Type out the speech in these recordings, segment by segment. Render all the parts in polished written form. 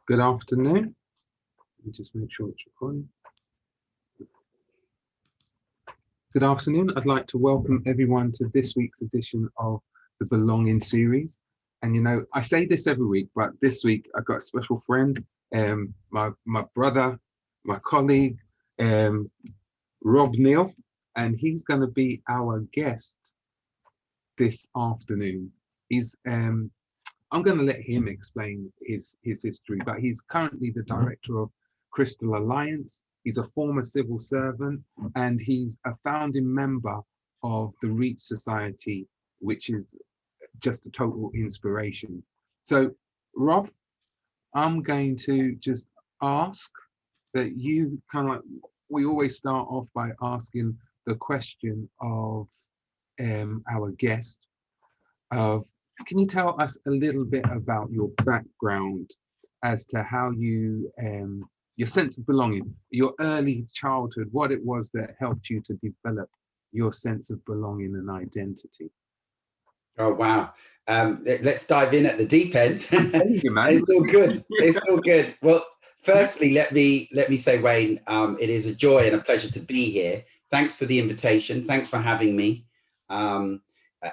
Good afternoon. Let me just make sure it's recording. Good afternoon. I'd like to welcome everyone to this week's edition of the Belonging series. And you know, I say this every week, but this week I've got a special friend, my brother, my colleague, Rob Neal, and he's going to be our guest this afternoon. I'm going to let him explain his history, but he's currently the director of Krystal Alliance. He's a former civil servant, and he's a founding member of the Reach Society, which is just a total inspiration. So, Rob, I'm going to just ask that you we always start off by asking the question of our guest of, can you tell us a little bit about your background as to how you, your sense of belonging, your early childhood, what it was that helped you to develop your sense of belonging and identity? Oh, wow. Let's dive in at the deep end. You, man. It's all good. It's all good. Well, firstly, let me say, Wayne, it is a joy and a pleasure to be here. Thanks for the invitation. Thanks for having me.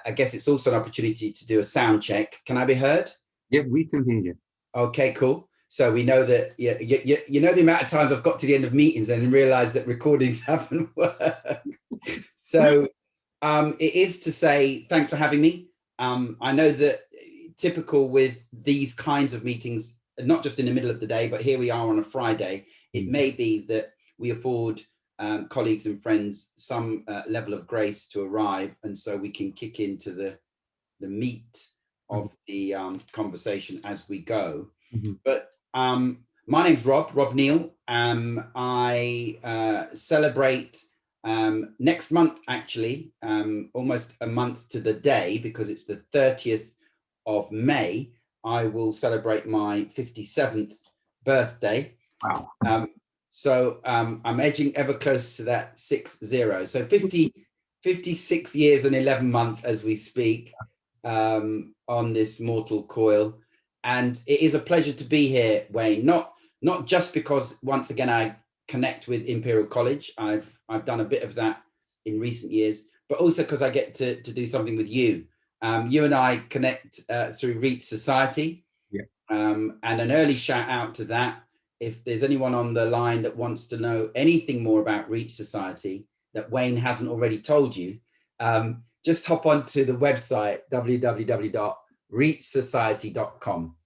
I guess it's also an opportunity to do a sound check. Can I be heard? Yeah, we can hear you. Okay, cool. So we know that, you know the amount of times I've got to the end of meetings and realized that recordings haven't worked. So it is to say, thanks for having me. I know that typical with these kinds of meetings, not just in the middle of the day, but here we are on a Friday, it may be that we afford colleagues and friends some level of grace to arrive, and so we can kick into the meat of the conversation as we go. But my name's Rob Neal. I celebrate next month, actually, almost a month to the day, because it's the 30th of May, I will celebrate my 57th birthday. Wow. So I'm edging ever closer to that 6-0. So 56 years and 11 months as we speak on this mortal coil. And it is a pleasure to be here, Wayne, not just because, once again, I connect with Imperial College. I've done a bit of that in recent years, but also because I get to do something with you. You and I connect through Reach Society. Yeah. And an early shout out to that. If there's anyone on the line that wants to know anything more about Reach Society that Wayne hasn't already told you, just hop onto the website, www.reachsociety.com,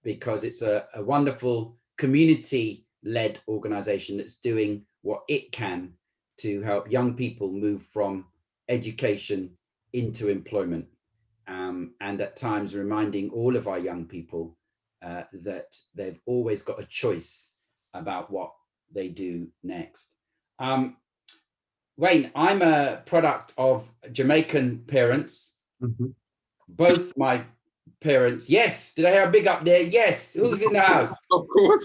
because it's a wonderful community-led organization that's doing what it can to help young people move from education into employment, and at times reminding all of our young people that they've always got a choice about what they do next. Wayne, I'm a product of Jamaican parents. Both my parents, yes. Did I hear a big up there? Yes. Who's in the house? Of course.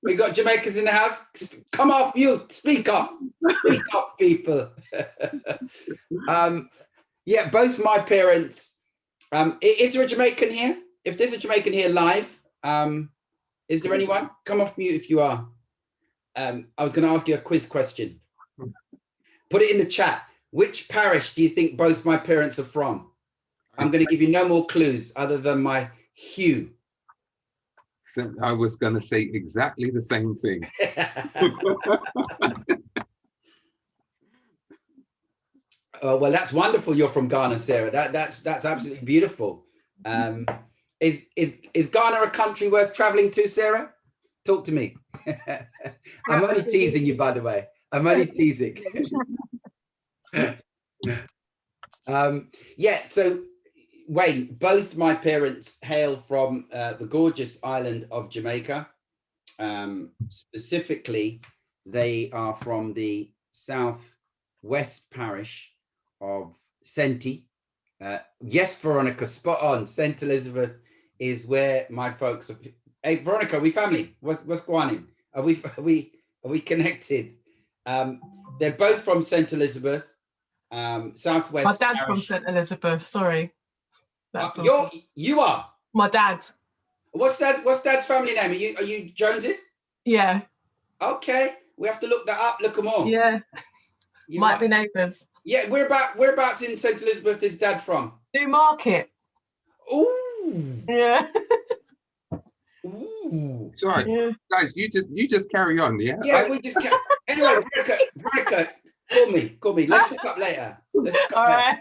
We got Jamaicans in the house. Come off mute. Speak up. Speak up, people. Yeah, both my parents. Is there a Jamaican here? If there's a Jamaican here live, is there anyone? Come off mute if you are. I was going to ask you a quiz question. Put it in the chat. Which parish do you think both my parents are from? I'm going to give you no more clues other than my hue. So I was going to say exactly the same thing. Well, that's wonderful. You're from Ghana, Sarah. That's absolutely beautiful. Is Ghana a country worth traveling to, Sarah? Talk to me. I'm only teasing you, by the way. I'm only teasing. Yeah, so Wayne, both my parents hail from the gorgeous island of Jamaica. Specifically, they are from the southwest parish of Senti. Yes, Veronica, spot on. St. Elizabeth is where my folks are. Hey, Veronica, are we family? What's going on? Are we connected? They're both from St. Elizabeth, southwest. My dad's parish. from St. Elizabeth. Sorry. You are. My dad. What's dad's family name? Are you Joneses? Yeah. Okay, we have to look that up. Look them all. Yeah. Might be neighbours. Yeah, whereabouts in St. Elizabeth is dad from? Newmarket. Ooh. Yeah. Ooh. Sorry, Yeah. guys, you just carry on, yeah? Yeah, we just can't. Anyway, Veronica, call me. Let's hook up later. All right.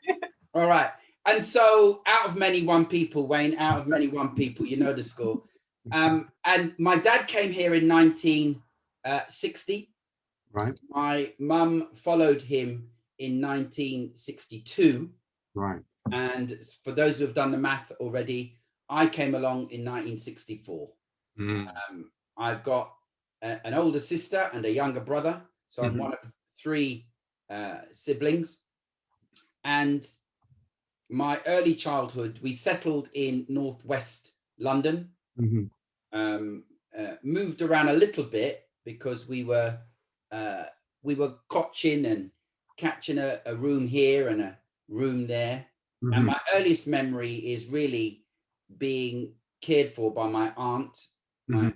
All right. And so, out of many, one people, Wayne. Out of many, one people. You know the score. And my dad came here in 1960. Right. My mum followed him in 1962. Right. And for those who have done the math already, I came along in 1964. I've got an older sister and a younger brother. So I'm one of three siblings. And my early childhood, we settled in northwest London, moved around a little bit because we were cotching and catching a room here and a room there. And my earliest memory is really being cared for by my aunt, my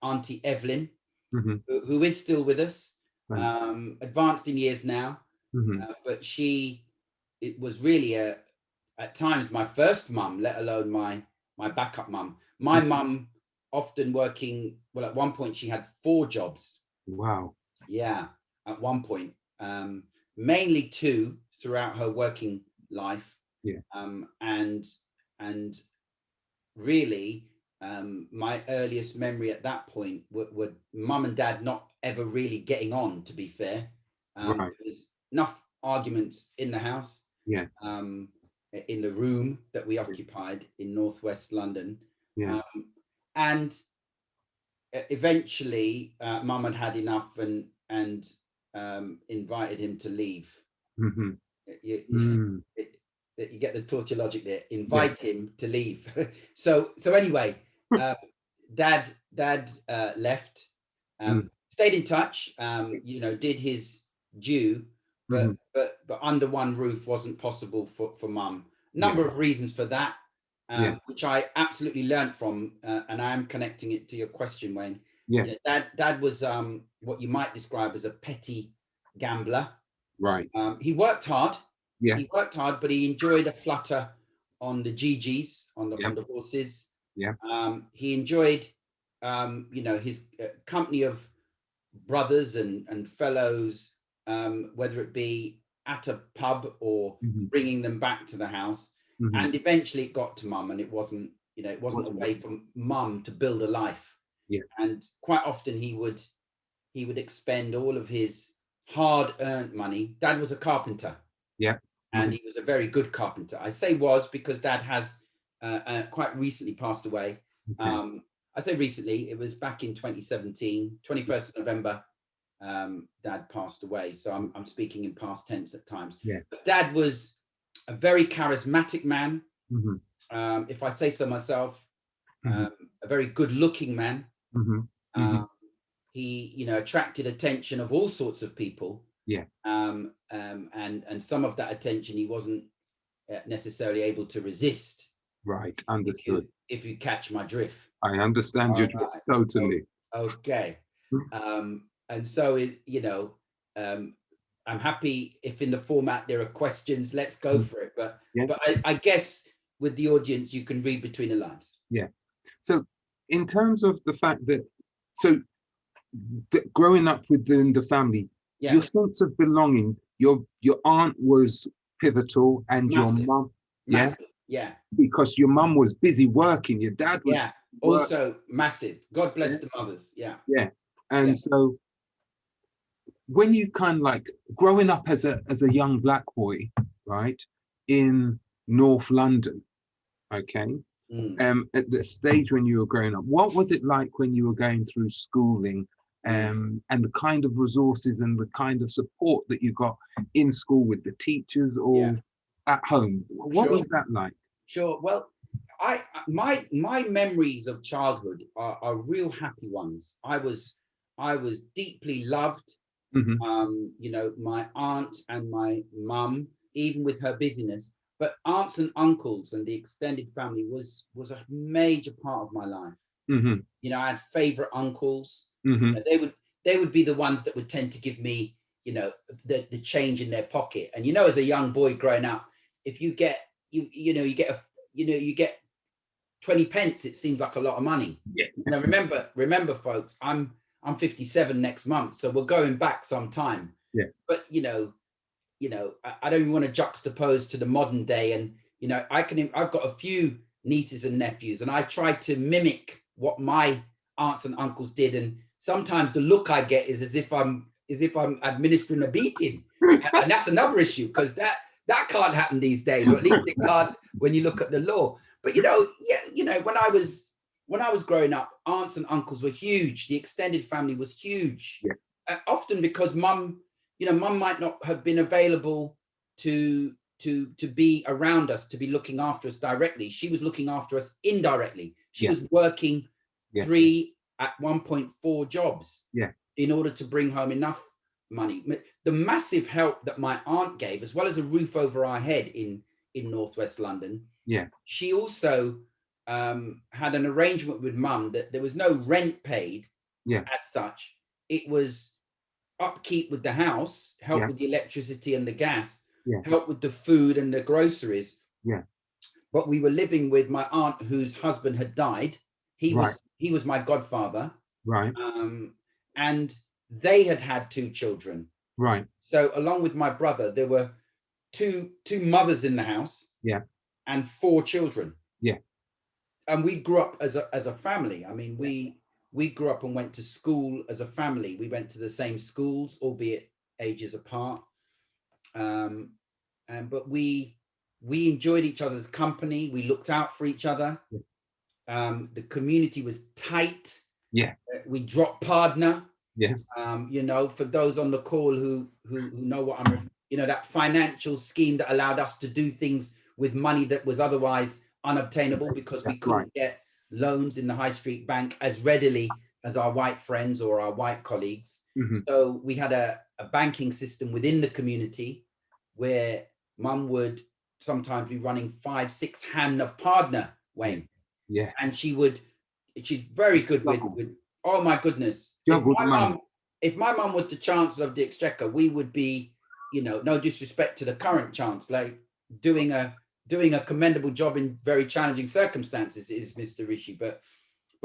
Auntie Evelyn, who is still with us, advanced in years now, but it was really at times my first mum, let alone my backup mum. My mum often working, well, at one point she had 4 jobs. Wow. Yeah, at one point, mainly 2 throughout her working life. Yeah. And really, my earliest memory at that point were mum and dad not ever really getting on, to be fair. Right. There was enough arguments in the house, yeah, in the room that we occupied in northwest London. Yeah. And eventually, mum had enough and invited him to leave. You get the torture logic there. Invite him to leave. So anyway, dad left. Stayed in touch. Did his due, but under one roof wasn't possible for mum. Number of reasons for that, which I absolutely learned from, and I am connecting it to your question, Wayne. Yeah. Dad was what you might describe as a petty gambler. Right. He worked hard. Yeah. He worked hard, but he enjoyed a flutter on the GGs, on the horses. Yeah. He enjoyed, his company of brothers and fellows, whether it be at a pub or bringing them back to the house. And eventually it got to mum, and it wasn't a way for mum to build a life. Yeah. And quite often he would expend all of his hard-earned money. Dad was a carpenter. Yeah. And he was a very good carpenter. I say was because dad has quite recently passed away. Okay. I say recently, it was back in 2017, 21st of November, dad passed away. So I'm speaking in past tense at times. Yeah. But dad was a very charismatic man. If I say so myself, a very good looking man. He, attracted attention of all sorts of people. Yeah. And some of that attention he wasn't necessarily able to resist. Right. Understood. If you catch my drift. I understand you totally. Okay. And so I'm happy if in the format there are questions. Let's go for it. But I guess with the audience you can read between the lines. Yeah. So in terms of the fact that growing up within the family, your sense of belonging, your aunt was pivotal, and Massive. your mum, yeah, because your mum was busy working, your dad was also massive. God bless the mothers. And so when you kind of like growing up as a young black boy, right, in North London, okay, at the stage when you were growing up, what was it like when you were going through schooling? And the kind of resources and the kind of support that you got in school with the teachers or at home. What was that like? Sure. Well, my memories of childhood are real happy ones. I was deeply loved. My aunt and my mum, even with her busyness, but aunts and uncles and the extended family was a major part of my life. Mm-hmm. You know, I had favorite uncles. Mm-hmm. They would be the ones that would tend to give me, you know, the change in their pocket. And you know, as a young boy growing up, if you get you get 20 pence, it seemed like a lot of money. Yeah. Now remember folks, I'm 57 next month, so we're going back some time. Yeah. But you know, I don't even want to juxtapose to the modern day. And you know, I've got a few nieces and nephews, and I try to mimic what my aunts and uncles did. And sometimes the look I get is as if I'm administering a beating, and that's another issue, because that can't happen these days, or at least it can't when you look at the law. But you know, when I was growing up, aunts and uncles were huge. The extended family was huge. Yeah. Often because mum might not have been available to be around us, to be looking after us directly. She was looking after us indirectly. She was working 3 at 1.4 jobs in order to bring home enough money. The massive help that my aunt gave, as well as a roof over our head in Northwest London. Yeah. She also had an arrangement with mum that there was no rent paid as such. It was upkeep with the house, help with the electricity and the gas, help with the food and the groceries. Yeah. But we were living with my aunt whose husband had died. He was my godfather. Right. And they had 2 children. Right. So along with my brother, there were two mothers in the house. Yeah. And 4 children. Yeah. And we grew up as a family. I mean, we grew up and went to school as a family. We went to the same schools, albeit ages apart. But we enjoyed each other's company. We looked out for each other. The community was tight. Yeah. We dropped partner. Yeah. You know, for those on the call who know what I'm, you know, that financial scheme that allowed us to do things with money that was otherwise unobtainable because we couldn't get loans in the high street bank as readily as our white friends or our white colleagues. Mm-hmm. So we had a banking system within the community where mum would sometimes be running 5-6 hand of partner, Wayne. Yeah. And she's very good with oh my goodness. If my mum was the Chancellor of the Exchequer, we would be, you know, no disrespect to the current Chancellor, doing a commendable job in very challenging circumstances, is Mr. Rishi. But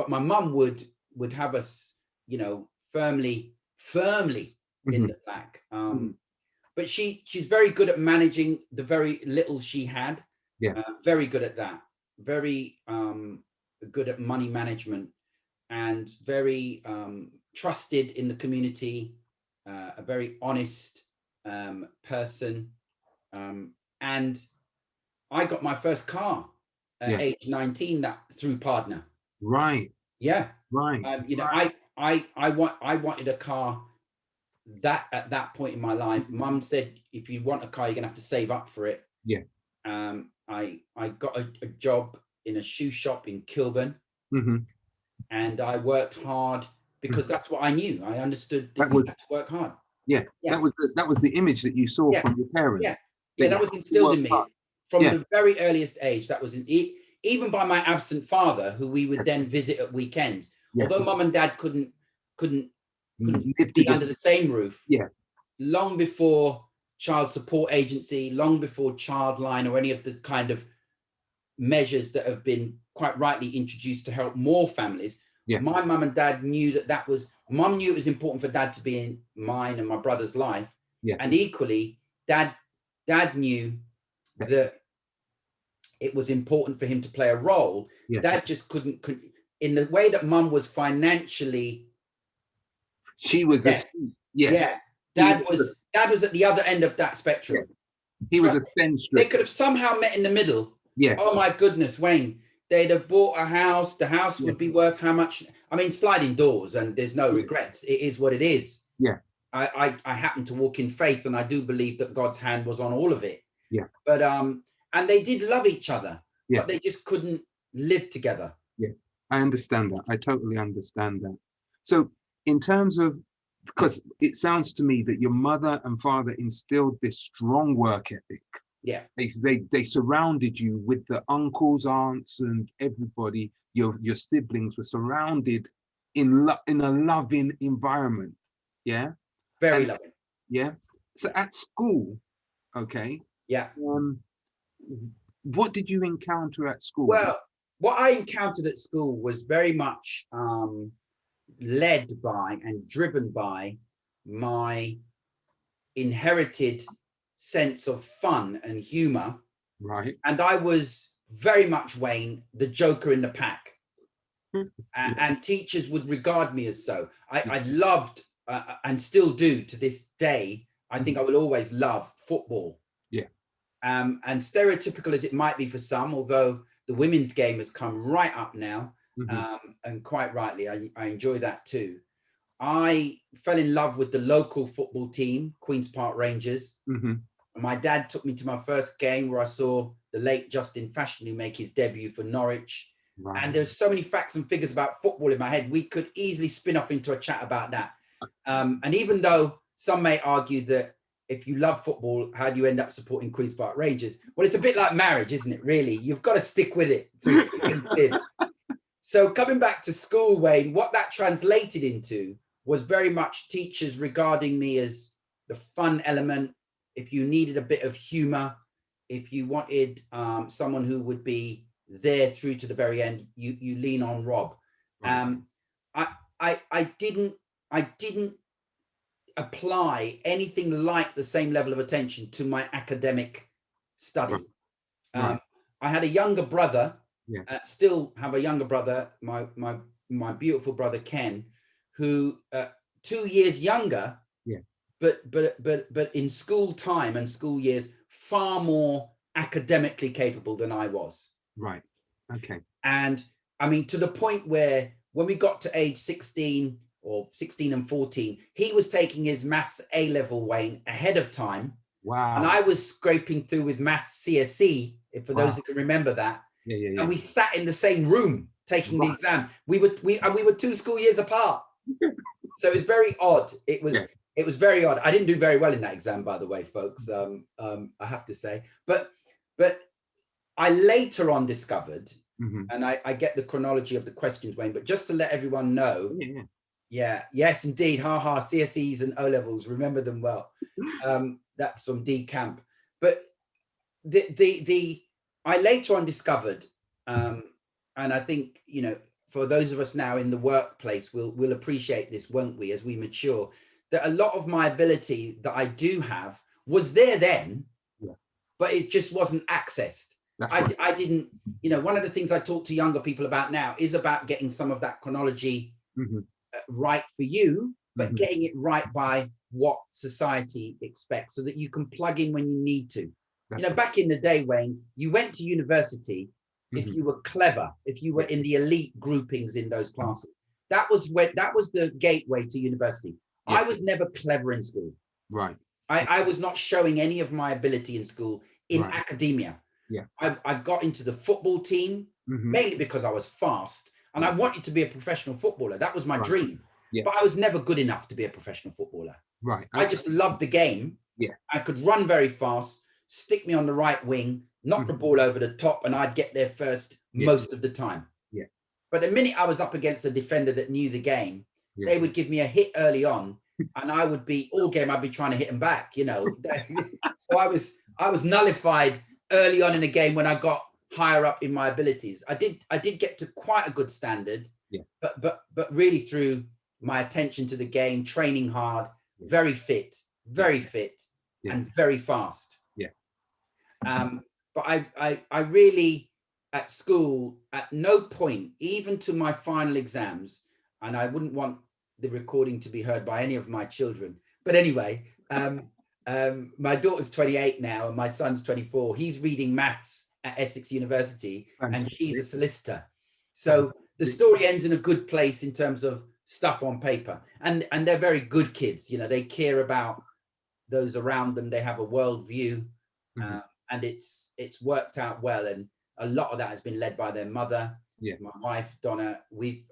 my mum would have us, you know, firmly in the black. But she's very good at managing the very little she had. Yeah. Very good at that. Very good at money management, and very trusted in the community. A very honest person. And I got my first car at age 19 through partner. Right. Yeah. Right. You know, I wanted a car that at that point in my life. Mum said, if you want a car, you're gonna have to save up for it. Yeah. I got a job in a shoe shop in Kilburn. Mm-hmm. And I worked hard because that's what I knew. I understood that you had to work hard. Yeah. That was the image that you saw from your parents. Yeah. Yeah, that was instilled in me from the very earliest age. That was even by my absent father, who we would then visit at weekends. Yeah. Although mum and dad couldn't be under the same roof. Yeah. Long before child support agency, long before Childline or any of the kind of measures that have been quite rightly introduced to help more families. Yeah. My mum and dad knew mum knew it was important for dad to be in mine and my brother's life. Yeah. And equally, dad knew that it was important for him to play a role. Yeah. Dad just couldn't in the way that mum was financially. She was Dad was at the other end of that spectrum. Yeah. He was a spendthrift. They could have somehow met in the middle. Yeah. Oh my goodness, Wayne. They'd have bought a house. The house would be worth how much? I mean, sliding doors, and there's no regrets. It is what it is. Yeah. I happen to walk in faith, and I do believe that God's hand was on all of it. Yeah. But and they did love each other, but they just couldn't live together. Yeah. I understand that. I totally understand that. So in terms of, because it sounds to me that your mother and father instilled this strong work ethic Yeah. They surrounded you with the uncles, aunts, and everybody. Your siblings were surrounded in a loving environment. Yeah. Very And loving. yeah. So at school, okay. Yeah. What did you encounter at school? Well, what I encountered at school was very much led by and driven by my inherited sense of fun and humor. Right. And I was very much, Wayne, the joker in the pack. And teachers would regard me as so. I loved and still do to this day. I think I will always love football. Yeah. And stereotypical as it might be for some, although the women's game has come right up now, and quite rightly, I enjoy that too. I fell in love with the local football team, Queen's Park Rangers. My dad took me to my first game where I saw the late Justin Fashanu make his debut for Norwich. Right. And there's so many facts and figures about football in my head, we could easily spin off into a chat about that. And even though some may argue that if you love football, how do you end up supporting Queen's Park Rangers? Well, it's a bit like marriage, isn't it, really? You've got to stick with it. So coming back to school, Wayne, what that translated into was very much teachers regarding me as the fun element. If you needed a bit of humor, if you wanted someone who would be there through to the very end, you lean on Rob. I didn't apply anything like the same level of attention to my academic study. I had a younger brother. Still have a younger brother, my beautiful brother Ken, who 2 years younger. But in school time and school years, far more academically capable than I was. Right. Okay. And I mean, to the point where when we got to age 16 or 16 and 14, he was taking his maths A-level, Wayne, ahead of time. Wow. And I was scraping through with maths CSE, for those who can remember that. And we sat in the same room taking the exam. We were 2 school years apart. So it was very odd. It was very odd. I didn't do very well in that exam, by the way, folks. I have to say, but I later on discovered, and I get the chronology of the questions, Wayne, but just to let everyone know, yes, indeed, CSEs and O levels, remember them well. That's from D camp. But I later on discovered, and I think, you know, for those of us now in the workplace, we'll appreciate this, won't we, as we mature, that a lot of my ability that I do have was there then, but it just wasn't accessed. I didn't, you know, one of the things I talk to younger people about now is about getting some of that chronology right for you, but getting it right by what society expects so that you can plug in when you need to. You know, back in the day, Wayne, you went to university if you were clever, if you were in the elite groupings in those classes. That was the gateway to university. I was never clever in school. Right. I was not showing any of my ability in school in academia. I got into the football team mainly because I was fast and I wanted to be a professional footballer. That was my dream. But I was never good enough to be a professional footballer. Right. I just loved the game. I could run very fast, stick me on the right wing, knock the ball over the top, and I'd get there first most of the time. But the minute I was up against a defender that knew the game, they would give me a hit early on, and I would be all game. I'd be trying to hit them back, you know. So I was nullified early on in the game when I got higher up in my abilities. I did get to quite a good standard, but really through my attention to the game, training hard, very fit, and very fast. But I really, at school, at no point, even to my final exams, and I wouldn't want the recording to be heard by any of my children. But anyway, my daughter's 28 now and my son's 24. He's reading maths at Essex University and she's a solicitor. So the story ends in a good place in terms of stuff on paper. And they're very good kids. You know, they care about those around them. They have a worldview. And it's worked out well, and a lot of that has been led by their mother, my wife Donna. We've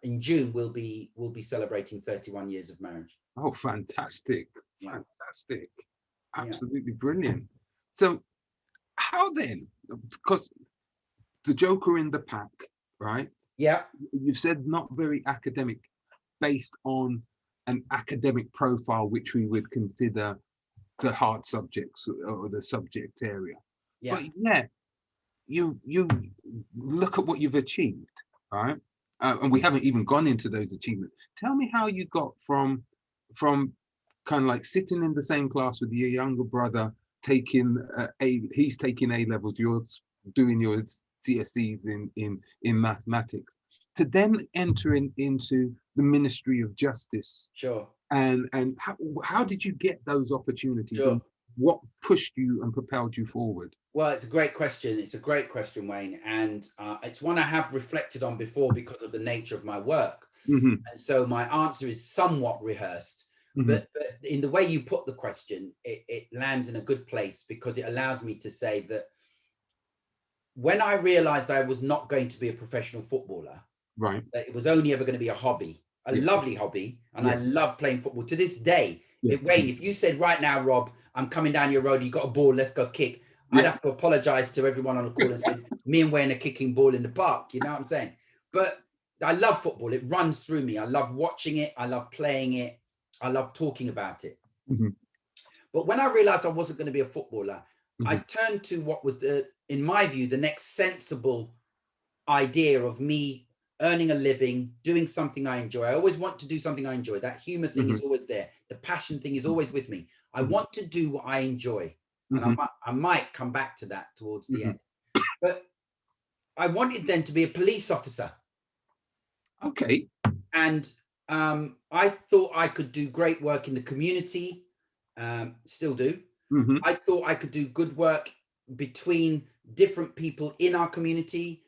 in June we'll be celebrating 31 years of marriage. Oh, fantastic! Fantastic! Absolutely brilliant. So, how then? Because the Joker in the pack, right? Yeah. You've said not very academic, based on an academic profile, which we would consider the hard subjects or the subject area. Yeah. But yeah, you look at what you've achieved, right? And we haven't even gone into those achievements. Tell me how you got from kind of like sitting in the same class with your younger brother, taking he's taking A levels, you're doing your CSEs in mathematics, to then entering into the Ministry of Justice. Sure. And how did you get those opportunities? Sure. And what pushed you and propelled you forward? Well, it's a great question. It's a great question, Wayne. And it's one I have reflected on before because of the nature of my work. Mm-hmm. And so my answer is somewhat rehearsed. Mm-hmm. But in the way you put the question, it lands in a good place, because it allows me to say that when I realized I was not going to be a professional footballer, Right, that it was only ever going to be a hobby, a lovely hobby, and I love playing football to this day. Wayne, if you said right now, Rob, I'm coming down your road, you got a ball, let's go kick, I'd have to apologize to everyone on the call and say, me and Wayne are kicking ball in the park, you know what I'm saying? But I love football. It runs through me. I love watching it. I love playing it. I love talking about it. Mm-hmm. But when I realized I wasn't going to be a footballer, Mm-hmm. I turned to what was, in my view, the next sensible idea of me earning a living, doing something I enjoy. I always want to do something I enjoy. That humor thing is always there. The passion thing is always with me. I want to do what I enjoy. And I might come back to that towards the end. But I wanted then to be a police officer. Okay. And I thought I could do great work in the community, still do. Mm-hmm. I thought I could do good work between different people in our community,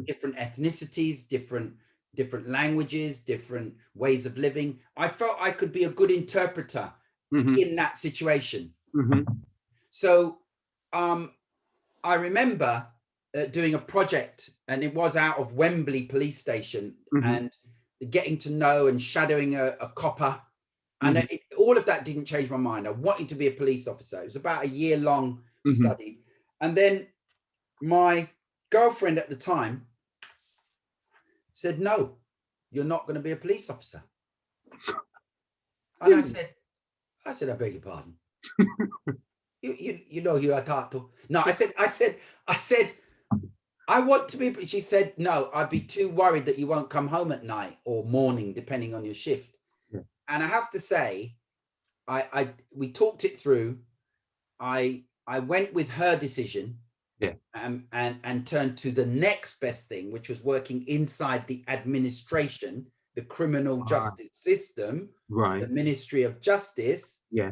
different ethnicities, different languages, different ways of living. I felt I could be a good interpreter in that situation. So I remember doing a project, and it was out of Wembley police station, and getting to know and shadowing a copper. And all of that didn't change my mind. I wanted to be a police officer. It was about a year-long study. And then my girlfriend at the time said, no, you're not going to be a police officer. And I said, I beg your pardon. You know who I talked to. No, I said, I want to be, she said, no, I'd be too worried that you won't come home at night or morning, depending on your shift. Yeah. And I have to say, we talked it through. I went with her decision. Yeah. And turned to the next best thing, which was working inside the administration, the criminal justice system, right, the Ministry of Justice. Yeah.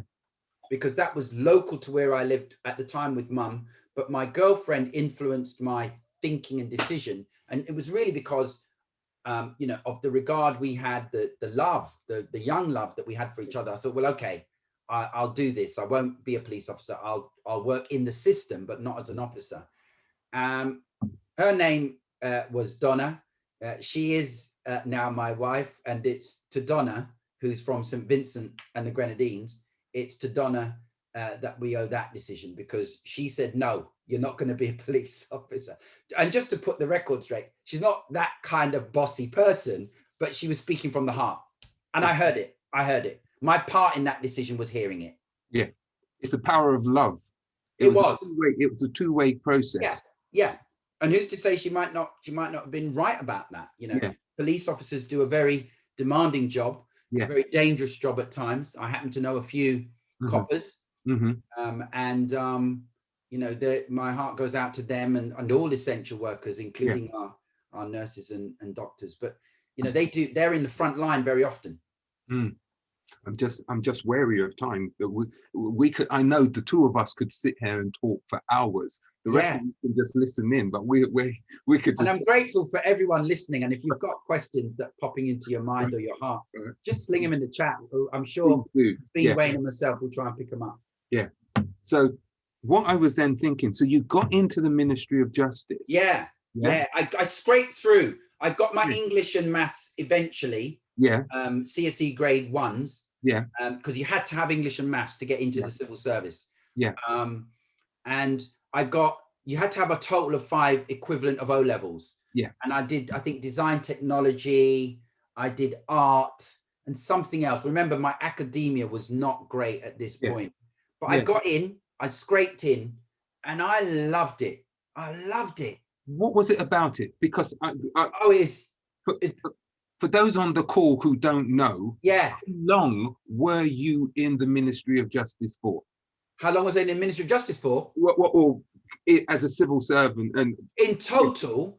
Because that was local to where I lived at the time with Mum. But my girlfriend influenced my thinking and decision. And it was really because, you know, of the regard we had, the love, the young love that we had for each other. I thought, well, okay, I'll do this. I won't be a police officer. I'll work in the system, but not as an officer. Her name was Donna. She is now my wife, and it's to Donna, who's from St. Vincent and the Grenadines. It's to Donna that we owe that decision, because she said, no, you're not going to be a police officer. And just to put the record straight, she's not that kind of bossy person, but she was speaking from the heart. And I heard it. My part in that decision was hearing it. Yeah. It's the power of love. It was a two-way process. Yeah. And who's to say she might not have been right about that? You know, police officers do a very demanding job. It's a very dangerous job at times. I happen to know a few coppers, you know, my heart goes out to them and all essential workers, including our nurses and doctors. But you know, they're in the front line very often. I'm just wary of time. We could, I know the two of us could sit here and talk for hours. The rest of you can just listen in, but we could just. And I'm grateful for everyone listening. And if you've got questions that popping into your mind or your heart, just sling them in the chat. I'm sure Wayne and myself will try and pick them up. Yeah. So what I was then thinking, so you got into the Ministry of Justice. Yeah. I scraped through. I got my English and maths eventually. CSE grade 1s. Because you had to have English and maths to get into the civil service. And I got you had to have a total of 5 equivalent of O levels. Yeah. And I did, I think, design technology, I did art and something else. Remember, my academia was not great at this point, but I got in, I scraped in, and I loved it. I loved it. What was it about it? Because for those on the call who don't know, yeah, how long were you in the Ministry of Justice for? How long was I in the Ministry of Justice for? As a civil servant, and in total,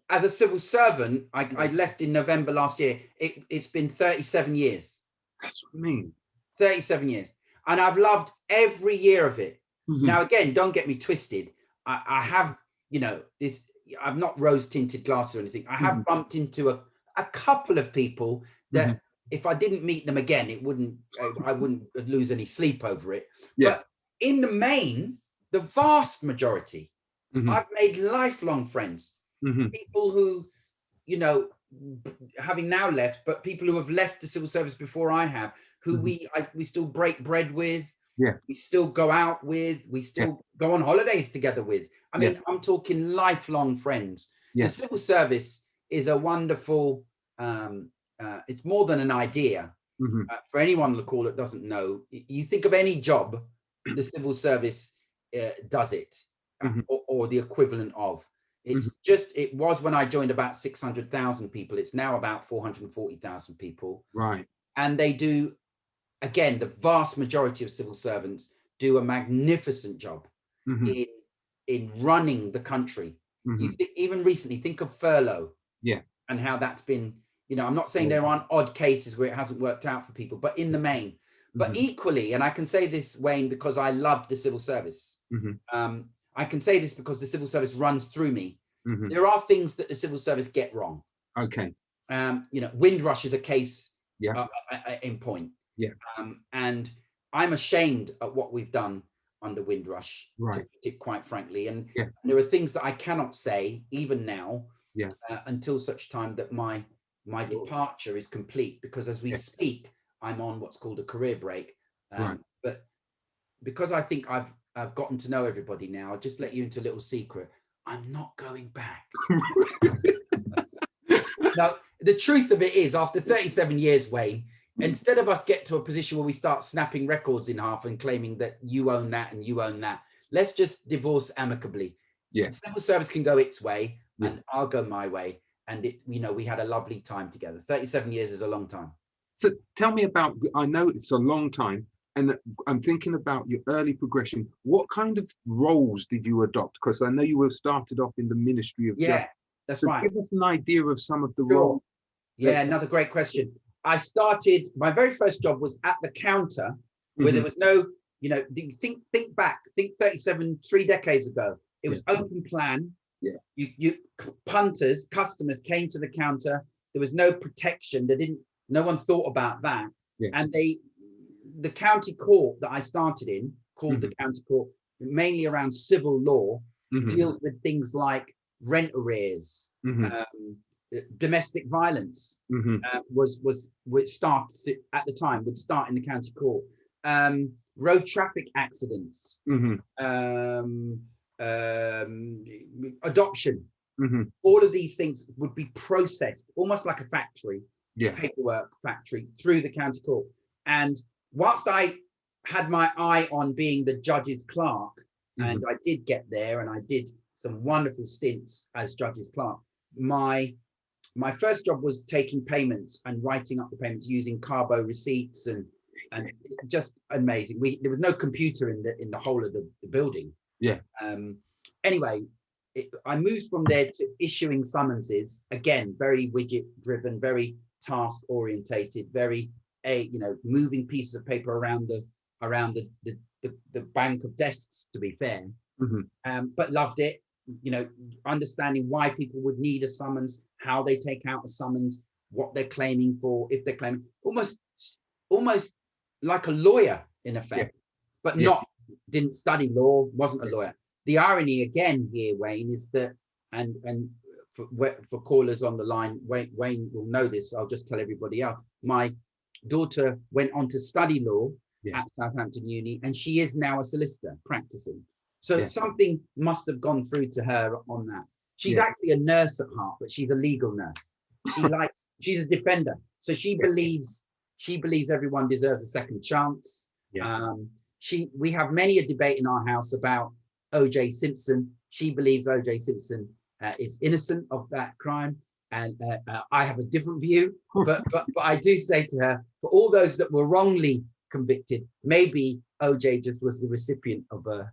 as a civil servant, I left in November last year. It's been 37 years. That's what I mean. 37 years, and I've loved every year of it. Now, again, don't get me twisted. I have, you know, this. I've not rose-tinted glasses or anything. I have bumped into a couple of people that, if I didn't meet them again, I wouldn't lose any sleep over it. But in the main, the vast majority, I've made lifelong friends. People who, you know, having now left, but people who have left the civil service before I have, who we still break bread with. We still go out with. We still go on holidays together with. I mean, I'm talking lifelong friends. The civil service is a wonderful. It's more than an idea. For anyone on the call that doesn't know, you think of any job, the civil service does it, or the equivalent of. It's it was when I joined about 600,000 people. It's now about 440,000 people. Right. And they do, again, the vast majority of civil servants do a magnificent job in running the country. Even recently, think of furlough. And how that's been, you know, I'm not saying there aren't odd cases where it hasn't worked out for people, but in the main. But equally, and I can say this, Wayne, because I loved the civil service. I can say this because the civil service runs through me. There are things that the civil service get wrong. Okay. You know, Windrush is a case in point. And I'm ashamed at what we've done under Windrush, to put it quite frankly. And there are things that I cannot say even now, until such time that my departure is complete, because as we speak, I'm on what's called a career break. But because I think I've gotten to know everybody now, I'll just let you into a little secret. I'm not going back. Now, the truth of it is, after 37 years, Wayne, instead of us get to a position where we start snapping records in half and claiming that you own that and you own that, let's just divorce amicably. Civil service can go its way and I'll go my way. And you know, we had a lovely time together. 37 years is a long time. So tell me about, I know it's a long time, and I'm thinking about your early progression. What kind of roles did you adopt? Because I know you were started off in the Ministry of Justice. That's so right. Give us an idea of some of the roles. Another great question. I started, my very first job was at the counter, where there was no, you know, think back, think 3 decades ago. It was open plan. You punters, customers came to the counter. There was no protection. No one thought about that. And the county court that I started in, called the county court, mainly around civil law, deals with things like rent arrears, domestic violence, would start at the time, would start in the county court, road traffic accidents, adoption, all of these things would be processed almost like a factory, paperwork factory, through the county court. And whilst I had my eye on being the judge's clerk, and I did get there and I did some wonderful stints as judge's clerk, my first job was taking payments and writing up the payments using carbo receipts, and just amazing. There was no computer in the whole of the building. Anyway, I moved from there to issuing summonses. Again, very widget driven, very task orientated, very you know, moving pieces of paper around the bank of desks, to be fair. But loved it. You know, understanding why people would need a summons, how they take out a summons, what they're claiming for, if they're claiming, almost like a lawyer in effect, but didn't study law, wasn't a lawyer. The irony again here, Wayne, is that, and for callers on the line, Wayne will know this, I'll just tell everybody else. My daughter went on to study law at Southampton Uni, and she is now a solicitor practicing. So Yeah. something must have gone through to her on that. She's Yeah. actually a nurse at heart, but she's a legal nurse. She's a defender. So she believes everyone deserves a second chance. Yeah. We have many a debate in our house about O.J. Simpson. She believes O.J. Simpson is innocent of that crime, and I have a different view. But I do say to her, for all those that were wrongly convicted, maybe O.J. just was the recipient of a,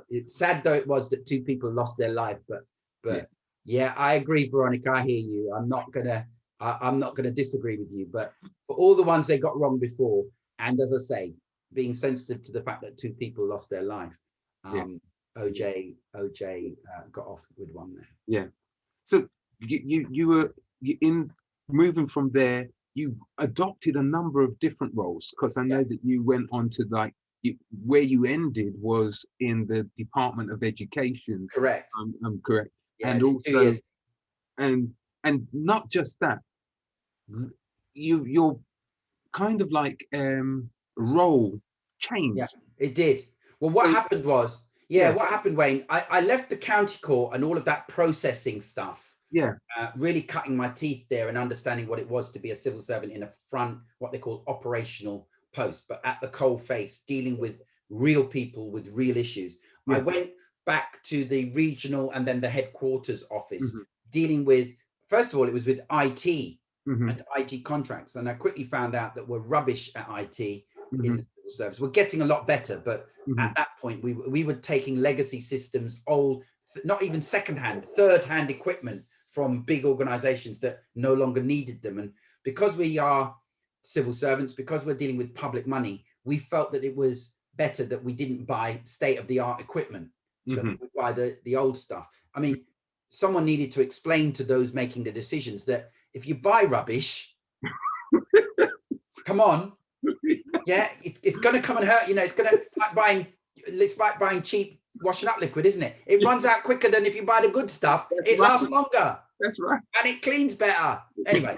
it's sad though it was that two people lost their life, but yeah, I agree, Veronica. I hear you. I'm not gonna disagree with you. But for all the ones they got wrong before, and as I say, being sensitive to the fact that two people lost their life, OJ got off with one there. Yeah. So you were in moving from there. You adopted a number of different roles, because I know that you went on to where you ended was in the Department of Education. Correct. I'm correct. Yeah, and also, and not just that, your kind of like role changed. Yeah, it did. Well, what happened was, what happened, Wayne? I left the county court and all of that processing stuff. Yeah. Really cutting my teeth there and understanding what it was to be a civil servant in a front, what they call operational post, but at the coal face, dealing with real people with real issues. I went back to the regional and then the headquarters office, dealing with, first of all, it was with IT and IT contracts. And I quickly found out that we're rubbish at IT in the civil service. We're getting a lot better, but at that point, we were taking legacy systems, old, not even secondhand, third-hand equipment from big organizations that no longer needed them. And because we are civil servants, because we're dealing with public money, we felt that it was better that we didn't buy state-of-the-art equipment, that we would buy the old stuff. I mean, someone needed to explain to those making the decisions that if you buy rubbish, come on, it's going to come and hurt. It's like buying cheap washing up liquid, isn't it? It runs out quicker than if you buy the good stuff. It lasts longer. That's right. And it cleans better. Anyway,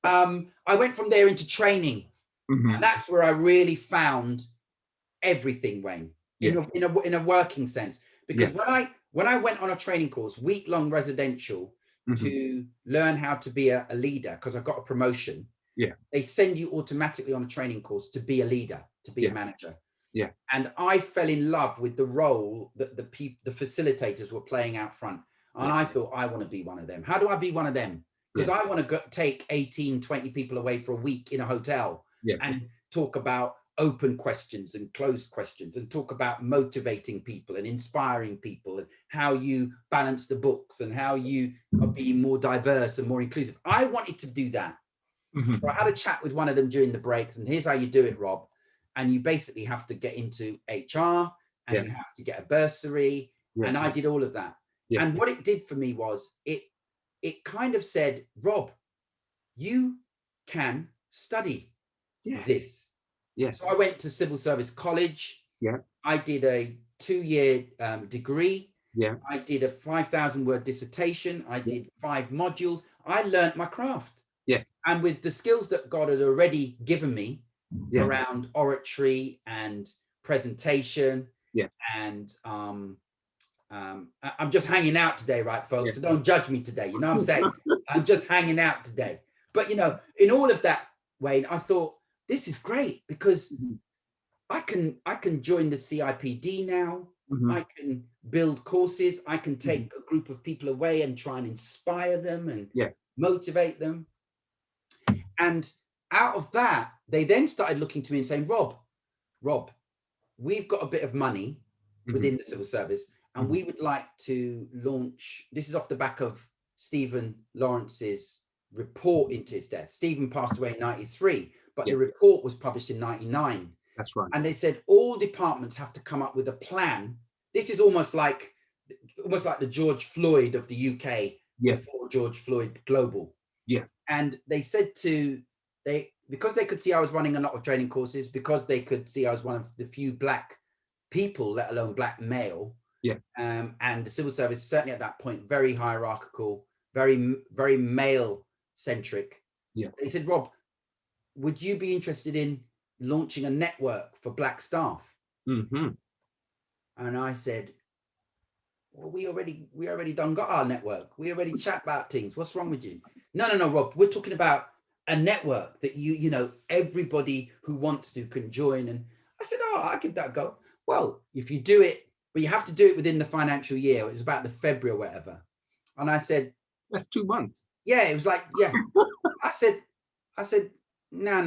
I went from there into training. And that's where I really found everything, Wayne, in a working sense. Because when I went on a training course, week-long residential, to learn how to be a leader, because I got a promotion, they send you automatically on a training course to be a leader, to be a manager. Yeah. And I fell in love with the role that the facilitators were playing out front. And I thought, I want to be one of them. How do I be one of them? Because I want to take 18, 20 people away for a week in a hotel and talk about open questions and closed questions, and talk about motivating people and inspiring people, and how you balance the books and how you are being more diverse and more inclusive. I wanted to do that. So I had a chat with one of them during the breaks, and here's how you do it, Rob. And you basically have to get into HR, and you have to get a bursary. And I did all of that. And what it did for me was it kind of said, Rob, you can study this. So I went to Civil Service College. I did a 2-year degree. I did a 5,000 word dissertation. I did 5 modules. I learned my craft. And with the skills that God had already given me around oratory and presentation, and I'm just hanging out today, right, folks? So don't judge me today. You know what I'm saying? I'm just hanging out today. But in all of that, Wayne, I thought, this is great, because I can join the CIPD now. I can build courses. I can take a group of people away and try and inspire them and motivate them. And out of that, they then started looking to me and saying, Rob, we've got a bit of money within the civil service, and we would like to launch, this is off the back of Stephen Lawrence's report into his death. Stephen passed away in 93, but the report was published in 99. That's right. And they said all departments have to come up with a plan. This is almost like the George Floyd of the UK before George Floyd Global. And they said because they could see I was running a lot of training courses, because they could see I was one of the few Black people, let alone Black male. And the civil service, certainly at that point, very hierarchical, very, very male centric. They said, Rob, would you be interested in launching a network for Black staff? And I said, well, we already done got our network. We already chat about things. What's wrong with you? No, Rob, we're talking about a network that you know, everybody who wants to can join. And I said, oh, I'll give that a go. Well, if you do it, but you have to do it within the financial year. It was about the February or whatever. And I said, that's 2 months. yeah, it was like, yeah. I said, no.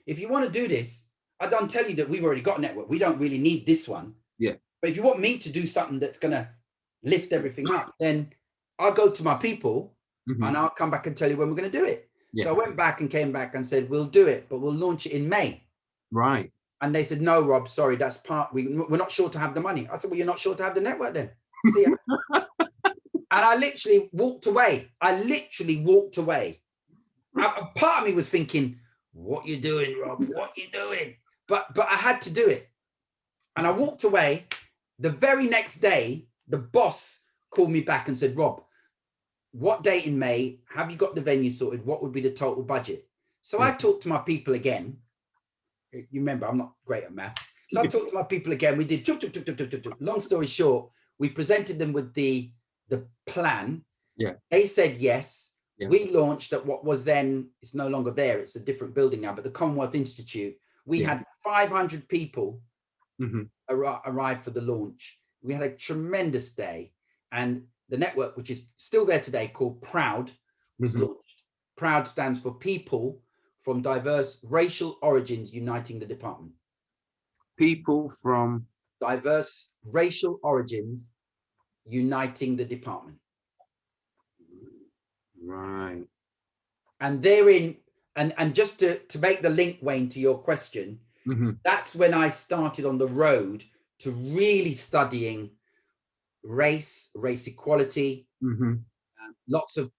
If you want to do this, I don't tell you that we've already got a network. We don't really need this one. Yeah. But if you want me to do something that's going to lift everything up, then I'll go to my people and I'll come back and tell you when we're going to do it. Yeah. So I went back and came back and said, we'll do it, but we'll launch it in May. Right. And they said, no, Rob, sorry, that's we're not sure to have the money. I said, well, you're not sure to have the network then. See ya. And I literally walked away. A part of me was thinking, what you doing, Rob? What you doing? But I had to do it. And I walked away. The very next day, the boss called me back and said, Rob, what date in May? Have you got the venue sorted? What would be the total budget? So I talked to my people again. You remember, I'm not great at maths. So I talked to my people again. We did, long story short, we presented them with the plan. Yeah. They said yes. Yeah. We launched at what was then, it's no longer there. It's a different building now, but the Commonwealth Institute. We had 500 people arrive for the launch. We had a tremendous day. And the network, which is still there today, called PROUD, was launched. PROUD stands for People from Diverse Racial Origins Uniting the Department. People from diverse racial origins uniting the department. Right. And therein, and just to make the link, Wayne, to your question, that's when I started on the road to really studying race equality. Lots of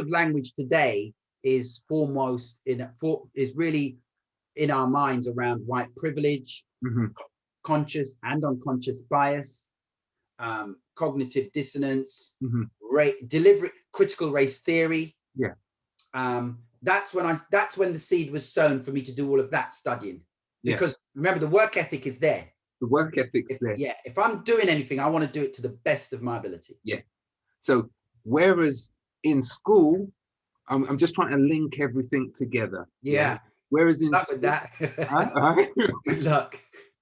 language today is foremost is really in our minds around white privilege, conscious and unconscious bias, cognitive dissonance, critical race theory. Yeah. That's when the seed was sown for me to do all of that studying. Because remember, the work ethic is there. The work ethic's there. Yeah. If I'm doing anything, I want to do it to the best of my ability. Yeah. So whereas in school, I'm just trying to link everything together. Yeah. Whereas in school, with that. Good luck.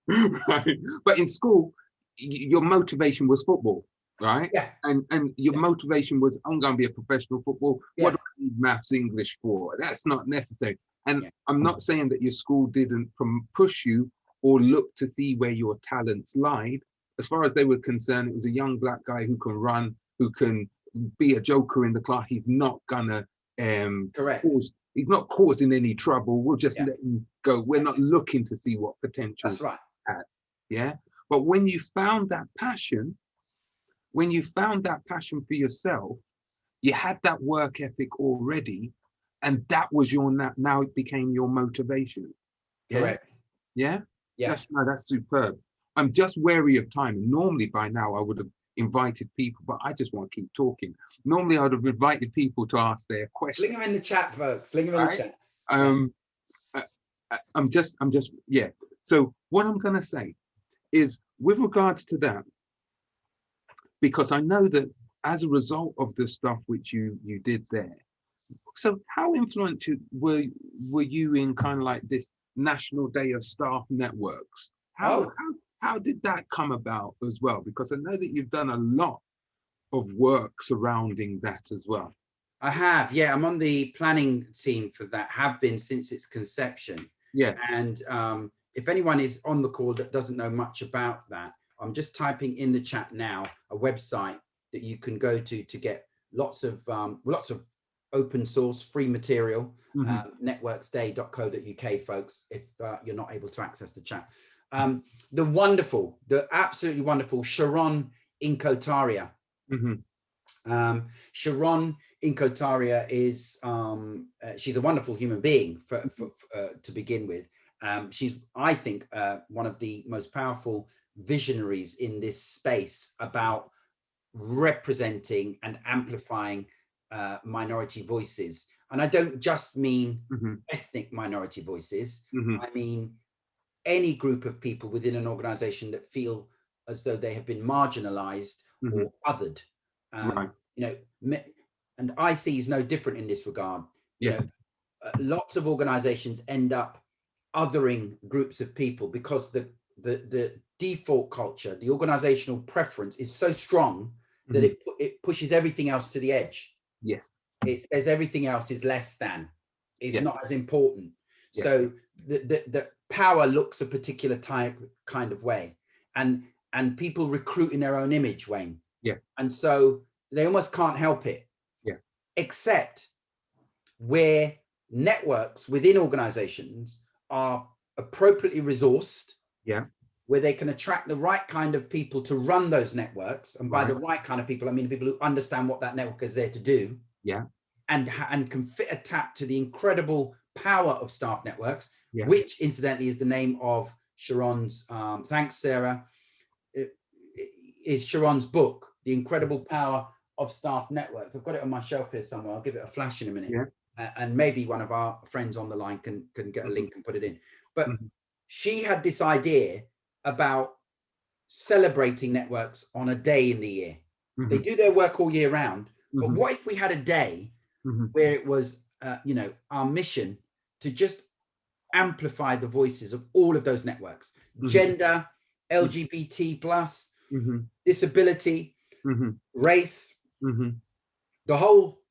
Right. But in school, your motivation was football, right? Yeah. And your motivation was, I'm going to be a professional football. What do I need maths, English for? That's not necessary. And I'm not saying that your school didn't push you or look to see where your talents lied. As far as they were concerned, it was a young black guy who can run, who can be a joker in the class. He's not gonna he's not causing any trouble. We'll just let him go. We're not looking to see what potential has. Yeah. But when you found that passion, for yourself, you had that work ethic already, and that was now it became your motivation. Correct. Yeah. Yeah. That's superb. I'm just wary of time. Normally by now I would have invited people, but I just want to keep talking. Normally I would have invited people to ask their questions. Sling them in the chat, folks. Sling them in the chat. I'm just, So what I'm going to say is, with regards to that, because I know that as a result of the stuff which you did there, so how influential were you in kind of like this National Day of Staff Networks? How did that come about as well? Because I know that you've done a lot of work surrounding that as well. I have, yeah. I'm on the planning team for that, have been since its conception. Yeah. And if anyone is on the call that doesn't know much about that, I'm just typing in the chat now a website that you can go to get lots of open source free material, networksday.co.uk, folks, if you're not able to access the chat. The absolutely wonderful Sharon Inkotaria. Sharon Inkotaria is, she's a wonderful human being to begin with. She's, I think, one of the most powerful visionaries in this space about representing and amplifying minority voices. And I don't just mean ethnic minority voices. I mean any group of people within an organization that feel as though they have been marginalized or othered. Right. You know, and IC is no different in this regard. You know, lots of organizations end up othering groups of people because the default culture, the organizational preference is so strong that it pushes everything else to the edge. Yes. It says everything else is less than, is not as important. So the power looks a particular kind of way, and people recruit in their own image, Wayne. Yeah. And so they almost can't help it. Yeah. Except where networks within organizations are appropriately resourced. Yeah. Where they can attract the right kind of people to run those networks. And by the right kind of people, I mean people who understand what that network is there to do. Yeah. And can fit a tap to the incredible power of staff networks, yeah. which incidentally is the name of Sharon's, thanks Sarah, is Sharon's book, The Incredible Power of Staff Networks. I've got it on my shelf here somewhere. I'll give it a flash in a minute. Yeah. And maybe one of our friends on the line can get a link and put it in. But she had this idea about celebrating networks on a day in the year. They do their work all year round, but what if we had a day where it was, you know, our mission to just amplify the voices of all of those networks, gender, LGBT plus, disability, race, the whole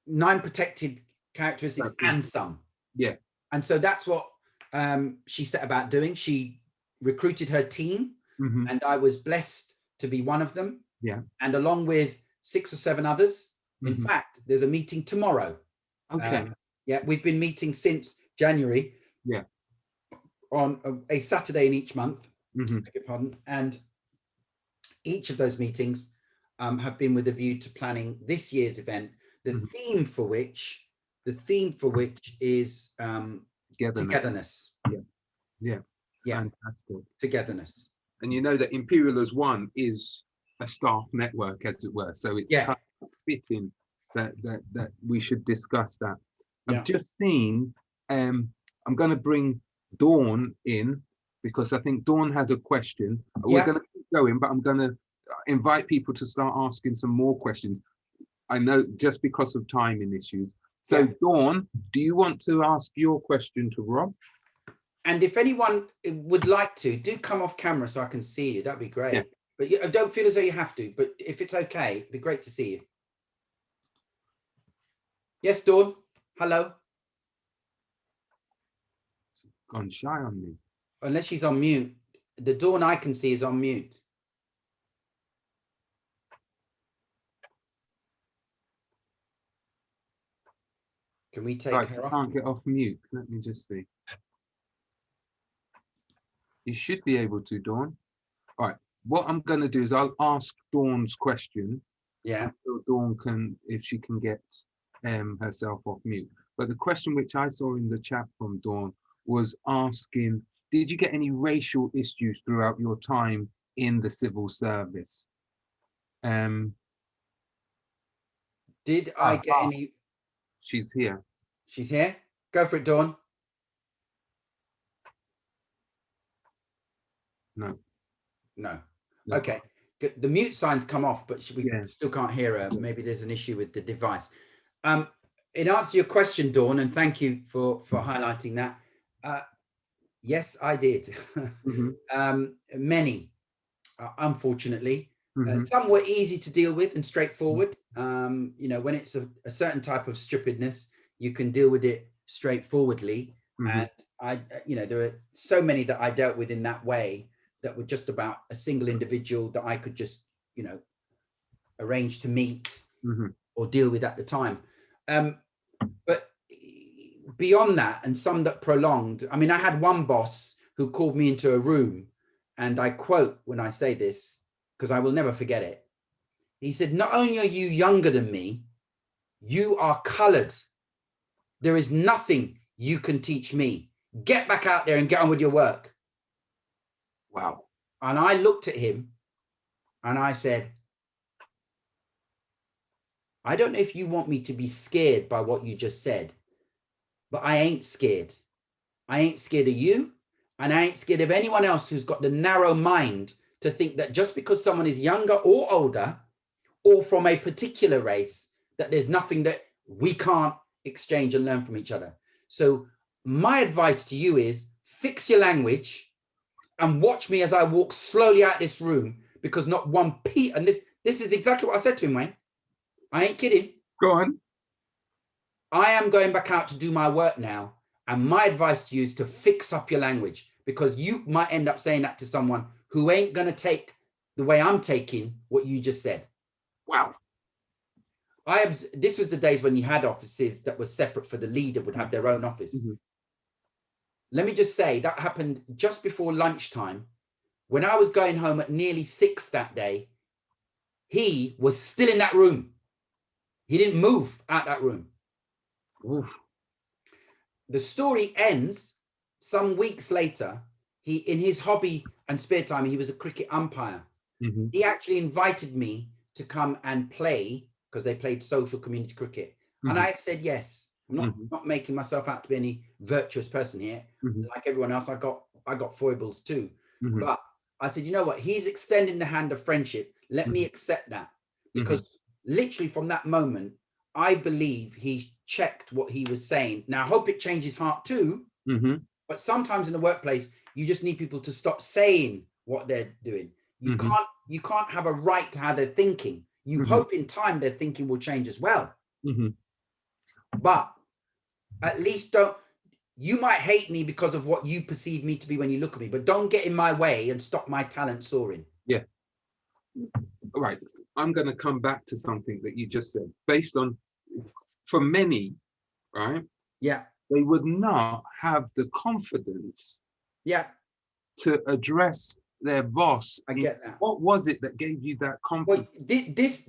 9 protected characteristics and some. Yeah. And so that's what she set about doing. She recruited her team, and I was blessed to be one of them. Yeah. And along with 6 or 7 others. In fact, there's a meeting tomorrow. Okay. Yeah, we've been meeting since January. Yeah. On a Saturday in each month. Beg your pardon. And each of those meetings have been with a view to planning this year's event. The theme for which is togetherness. Yeah. Fantastic. Togetherness. And you know that Imperial as one is a staff network, as it were. So it's kind of fitting that we should discuss that. I've just seen, I'm going to bring Dawn in because I think Dawn had a question. We're going to keep going, but I'm going to invite people to start asking some more questions. I know just because of timing issues. So Dawn, do you want to ask your question to Rob? And if anyone would like to, do come off camera so I can see you. That'd be great. Yeah. But don't feel as though you have to, but if it's okay, it'd be great to see you. Yes, Dawn. Hello. She's gone shy on me. Unless she's on mute. The Dawn I can see is on mute. Can we take her off? I can't get off mute. Let me just see. You should be able to, Dawn. All right. What I'm going to do is I'll ask Dawn's question. Yeah. So Dawn can, if she can get herself off mute. But the question which I saw in the chat from Dawn was asking, did you get any racial issues throughout your time in the civil service? Did I get any? She's here. She's here. Go for it, Dawn. No. Okay. The mute sign's come off, but we still can't hear her. Maybe there's an issue with the device. In answer to your question, Dawn, and thank you for highlighting that. Yes, I did. Many, unfortunately. Some were easy to deal with and straightforward. You know, when it's a certain type of stupidness, you can deal with it straightforwardly. And you know, there are so many that I dealt with in that way that were just about a single individual that I could just, you know, arrange to meet or deal with at the time. But beyond that, and some that prolonged, I mean, I had one boss who called me into a room, and I quote when I say this, because I will never forget it. He said, "Not only are you younger than me, you are colored. There is nothing you can teach me. Get back out there and get on with your work." Wow. And I looked at him and I said, "I don't know if you want me to be scared by what you just said, but I ain't scared. I ain't scared of you, and I ain't scared of anyone else who's got the narrow mind to think that just because someone is younger or older or from a particular race, that there's nothing that we can't exchange and learn from each other. So my advice to you is fix your language and watch me as I walk slowly out this room, because not one and this is exactly what I said to him, Wayne. I ain't kidding. Go on. I am going back out to do my work now. And my advice to you is to fix up your language, because you might end up saying that to someone who ain't going to take the way I'm taking what you just said. Wow. This was the days when you had offices that were separate for the leader would have their own office. Mm-hmm. Let me just say that happened just before lunchtime. When I was going home at nearly 6 that day, he was still in that room. He didn't move out that room. Oof. The story ends some weeks later. He, in his hobby and spare time, he was a cricket umpire. Mm-hmm. He actually invited me to come and play, because they played social community cricket. Mm-hmm. And I said yes. I'm not making myself out to be any virtuous person here. Mm-hmm. Like everyone else, I got foibles too. Mm-hmm. But I said, you know what? He's extending the hand of friendship. Let me accept that. Because literally from that moment, I believe he checked what he was saying. Now, I hope it changed his heart too. Mm-hmm. But sometimes in the workplace, you just need people to stop saying what they're doing. You can't have a right to how they're thinking. You hope in time their thinking will change as well. But at least you might hate me because of what you perceive me to be when you look at me, but don't get in my way and stop my talent soaring. Yeah. All right. I'm going to come back to something that you just said. Based on, for many, right? Yeah. They would not have the confidence. Yeah. To address their boss. I get that. What was it that gave you that confidence? Well, this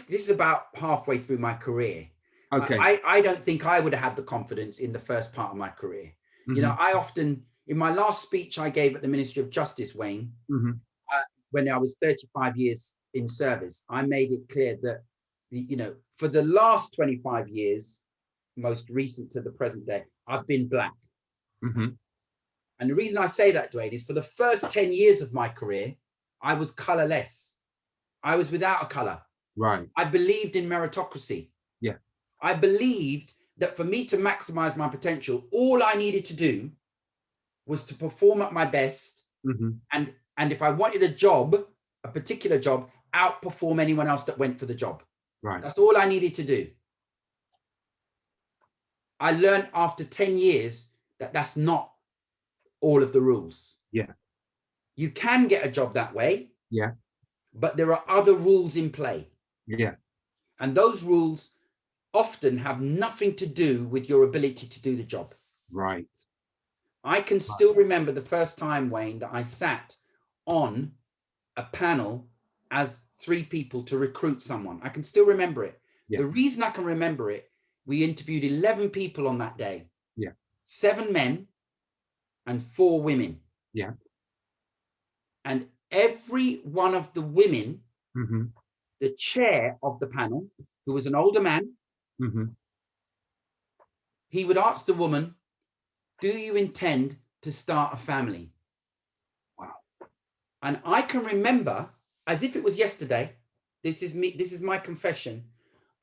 is about halfway through my career. Okay. I don't think I would have had the confidence in the first part of my career. You know, I often, in my last speech I gave at the Ministry of Justice, Wayne, when I was 35 years in service, I made it clear that, you know, for the last 25 years, most recent to the present day, I've been black. And the reason I say that, Dwayne, is for the first 10 years of my career, I was colorless. I was without a color. Right. I believed in meritocracy. Yeah. I believed that for me to maximize my potential, all I needed to do was to perform at my best. And if I wanted a job, a particular job, outperform anyone else that went for the job. Right. That's all I needed to do. I learned after 10 years that that's not all of the rules. Yeah. You can get a job that way. Yeah. But there are other rules in play. Yeah. And those rules often have nothing to do with your ability to do the job. Right. I can still remember the first time, Wayne, that I sat on a panel as 3 people to recruit someone. I can still remember it. Yeah. The reason I can remember it, we interviewed 11 people on that day. Yeah. 7 men and 4 women. Yeah. And every one of the women, the chair of the panel, who was an older man, he would ask the woman, do you intend to start a family? Wow. And I can remember, as if it was yesterday, this is my confession,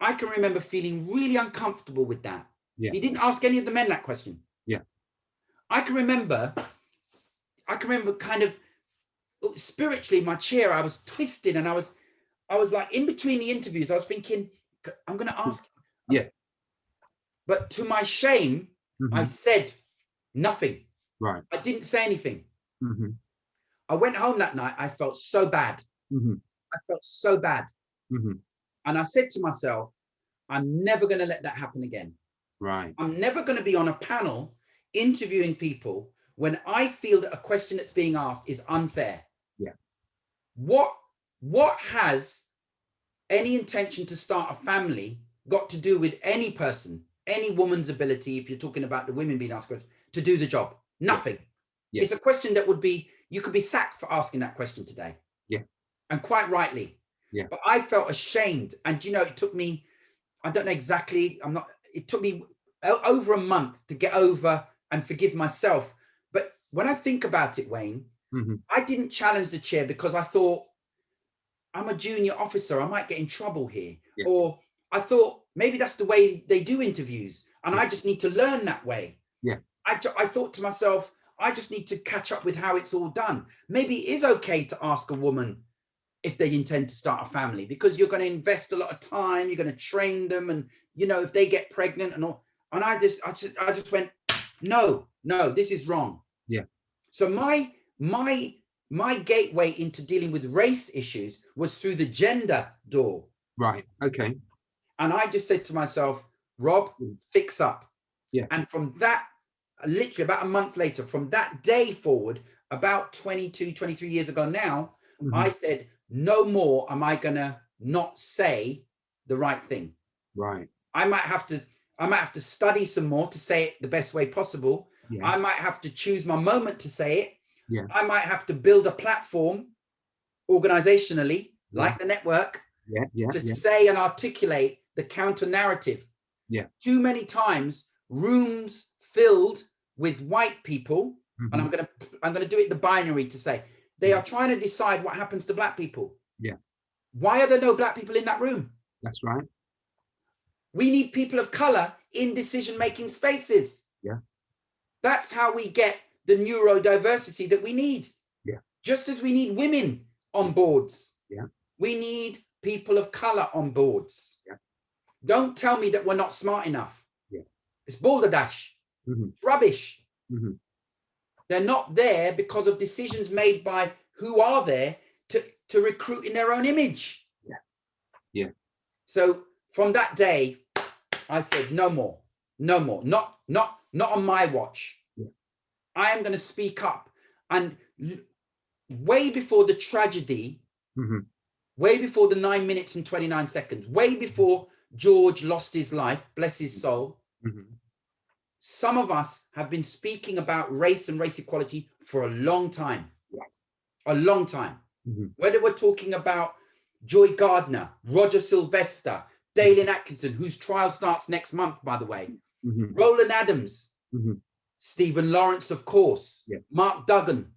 I can remember feeling really uncomfortable with that. Yeah. He didn't ask any of the men that question. Yeah. I can remember kind of spiritually, my chair, I was twisted, and I was like, in between the interviews, I was thinking, I'm going to ask. Yeah. But to my shame, I said nothing. Right. I didn't say anything. I went home that night. I felt so bad. I felt so bad. And I said to myself, I'm never going to let that happen again. Right. I'm never going to be on a panel interviewing people when I feel that a question that's being asked is unfair. Yeah. What has any intention to start a family got to do with any person, any woman's ability, if you're talking about the women being asked questions, to do the job? Nothing. Yeah. It's a question that you could be sacked for asking that question today. Yeah. And quite rightly. Yeah. But I felt ashamed. And, you know, it took me, I don't know exactly, it took me over a month to get over and forgive myself. But when I think about it, Wayne, I didn't challenge the chair because I thought, I'm a junior officer, I might get in trouble here. Yeah. Or I thought maybe that's the way they do interviews and Yeah. I just need to learn that way. Yeah. I thought to myself, I just need to catch up with how it's all done. Maybe it is okay to ask a woman if they intend to start a family, because you're going to invest a lot of time, you're going to train them, and you know, if they get pregnant and all. And I just went, no, this is wrong. Yeah. So my gateway into dealing with race issues was through the gender door. Right. Okay. And I just said to myself, Rob, fix up. Yeah. And from that, literally about a month later, from that day forward, about 22, 23 years ago now, I said, no more am I gonna not say the right thing. Right. I might have to study some more to say it the best way possible. Yeah. I might have to choose my moment to say it. Yeah. I might have to build a platform organizationally, like the network, to say and articulate the counter narrative. Yeah. Too many times, rooms filled with white people, and I'm gonna do it the binary to say they are trying to decide what happens to black people. Yeah. Why are there no black people in that room? That's right. We need people of color in decision-making spaces. Yeah. That's how we get the neurodiversity that we need. Yeah. Just as we need women on boards. Yeah. We need people of color on boards. Yeah. Don't tell me that we're not smart enough. Yeah. It's balderdash. Rubbish. They're not there because of decisions made by who are there to recruit in their own image. Yeah. Yeah. So from that day, I said, no more, not on my watch. Yeah. I am going to speak up. And way before the tragedy, way before the 9 minutes and 29 seconds, way before George lost his life, bless his soul, some of us have been speaking about race and race equality for a long time. Yes. A long time. Whether we're talking about Joy Gardner, Roger Sylvester, Dalen Atkinson, whose trial starts next month, by the way, Roland Adams, Stephen Lawrence, of course, Mark Duggan,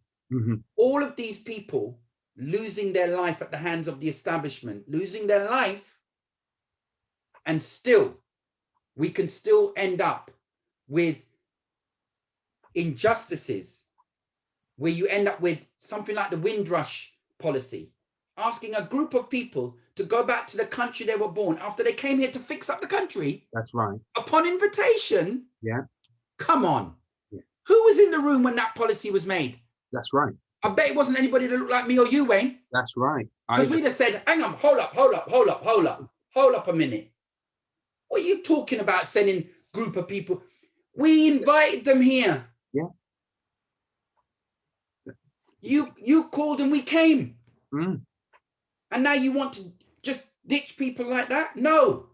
all of these people losing their life at the hands of the establishment, losing their life, and still, we can still end up with injustices where you end up with something like the Windrush policy, asking a group of people to go back to the country they were born after they came here to fix up the country. That's right. Upon invitation. Yeah. Come on. Yeah. Who was in the room when that policy was made? That's right. I bet it wasn't anybody that looked like me or you, Wayne. That's right. Because we'd have said, hang on, hold up a minute. What are you talking about sending a group of people? We invited them here. Yeah. You called and we came. And now you want to just ditch people like that? No.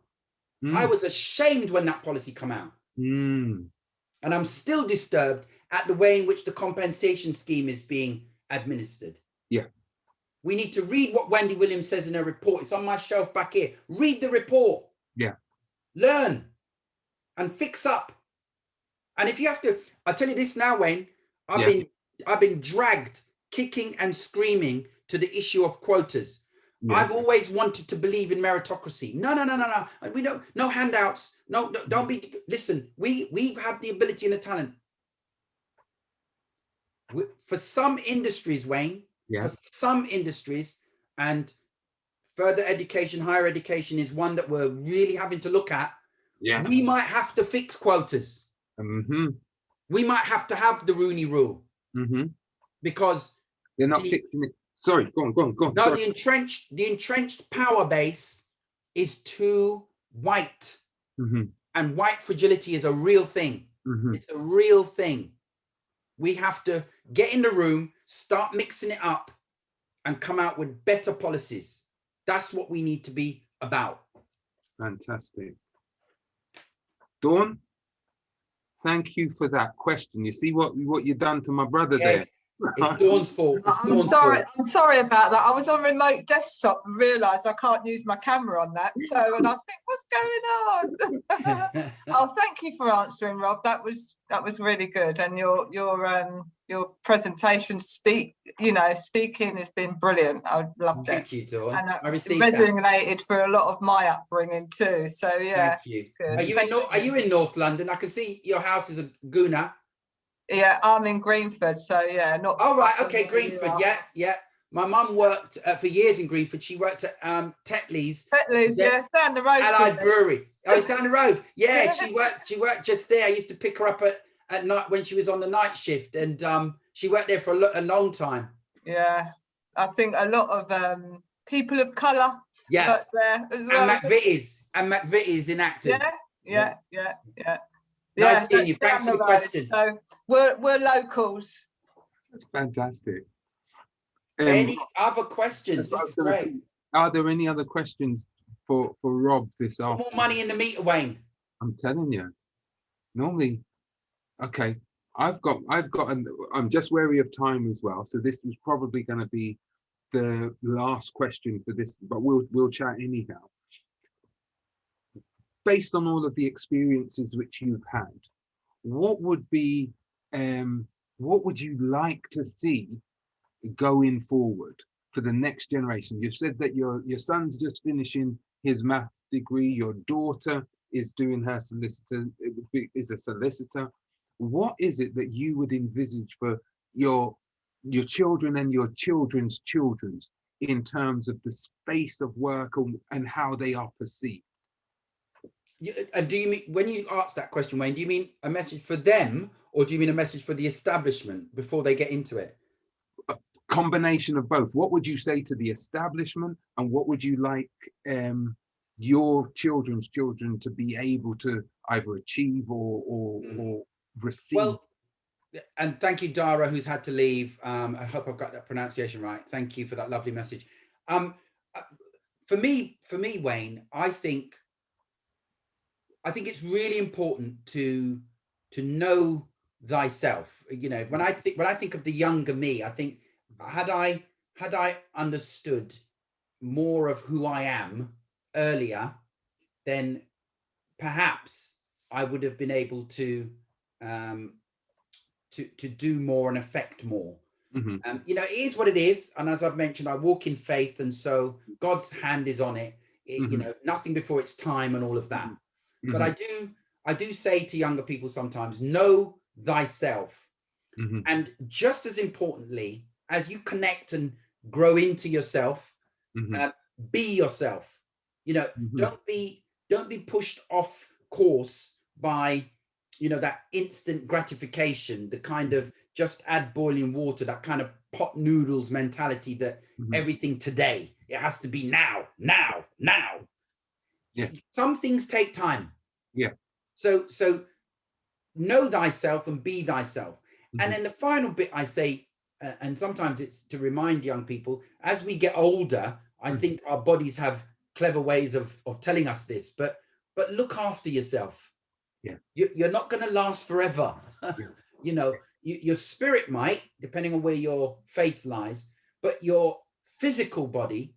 I was ashamed when that policy came out. And I'm still disturbed at the way in which the compensation scheme is being administered. Yeah. We need to read what Wendy Williams says in her report. It's on my shelf back here. Read the report. Yeah. Learn and fix up. And if you have to, I'll tell you this now, Wayne, I've been dragged kicking and screaming to the issue of quotas. Yeah. I've always wanted to believe in meritocracy. No. We don't, no handouts. No, don't be, listen, we have the ability and the talent. For some industries, Wayne, for some industries, and further education, higher education is one that we're really having to look at. Yeah. We might have to fix quotas. We might have to have the Rooney Rule. Because they're not fixing it. Sorry, go on. No, sorry. the entrenched power base is too white. And white fragility is a real thing. It's a real thing. We have to get in the room, start mixing it up, and come out with better policies. That's what we need to be about. Fantastic. Dawn, thank you for that question. You see what you've done to my brother there? It's Dawn's fault. It's I'm Dawn's sorry. fault. I'm sorry about that. I was on remote desktop and realised I can't use my camera on that. So, and I was thinking, what's going on? Oh, thank you for answering, Rob. That was really good. And your presentation speaking has been brilliant. I loved it. Thank you, Dawn. And I it received that. resonated for a lot of my upbringing too. So yeah, Thank you. it's good. Are you in North London? I can see your house is a Guna. Yeah, I'm in Greenford, so yeah, not. Oh right, okay, Greenford. Yeah. My mum worked for years in Greenford. She worked at Tetley's. Tetley's, yeah, down the road. Allied Brewery. Oh, it's down the road. Yeah, she worked just there. I used to pick her up at night when she was on the night shift, and she worked there for a long time. Yeah, I think a lot of people of colour. Yeah, there as well. And McVitie's in Acton. Yeah. Nice seeing you. Thanks for the question. So we're locals. That's fantastic. Any other questions? This is great. Are there any other questions for Rob this afternoon? More money in the meter, Wayne. I'm telling you. Normally, okay. I'm just wary of time as well. So this was probably going to be the last question for this, but we'll chat anyhow. Based on all of the experiences which you've had, what would you like to see going forward for the next generation? You've said that your son's just finishing his maths degree, your daughter is doing her is a solicitor. What is it that you would envisage for your children and your children's children's in terms of the space of work and how they are perceived? And do you mean, when you ask that question, Wayne, do you mean a message for them, or do you mean a message for the establishment before they get into it? A combination of both. What would you say to the establishment, and what would you like your children's children to be able to either achieve or receive? Well, and thank you, Dara, who's had to leave. I hope I've got that pronunciation right. Thank you for that lovely message. For me, Wayne, I think it's really important to know thyself. You know, when I think of the younger me, I think had I understood more of who I am earlier, then perhaps I would have been able to do more and affect more. Mm-hmm. You know, it is what it is, and as I've mentioned, I walk in faith, and so God's hand is on it. Mm-hmm. You know, nothing before its time and all of that. Mm-hmm. But I do say to younger people sometimes, know thyself. Mm-hmm. And just as importantly, as you connect and grow into yourself, mm-hmm. Be yourself. You know, mm-hmm. don't be pushed off course by, you know, that instant gratification, the kind of just add boiling water, that kind of pot noodles mentality that mm-hmm. everything today, it has to be now. Yeah. Some things take time. Yeah. So know thyself and be thyself. Mm-hmm. And then the final bit I say, and sometimes it's to remind young people, as we get older, I mm-hmm. think our bodies have clever ways of telling us this, but look after yourself. Yeah. You're not going to last forever. Yeah. You know, your spirit might, depending on where your faith lies, but your physical body,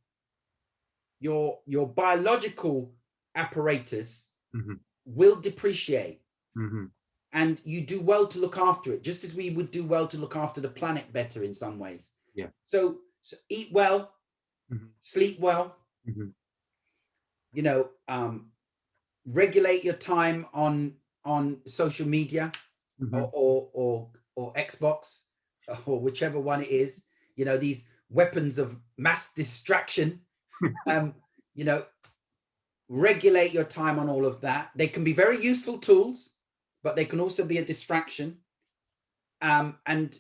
your biological apparatus mm-hmm. will depreciate. Mm-hmm. And you do well to look after it, just as we would do well to look after the planet better in some ways. Yeah. So eat well, mm-hmm. sleep well, mm-hmm. you know, regulate your time on social media mm-hmm. or Xbox or whichever one it is, you know, these weapons of mass distraction, you know, regulate your time on all of that. They can be very useful tools, but they can also be a distraction. And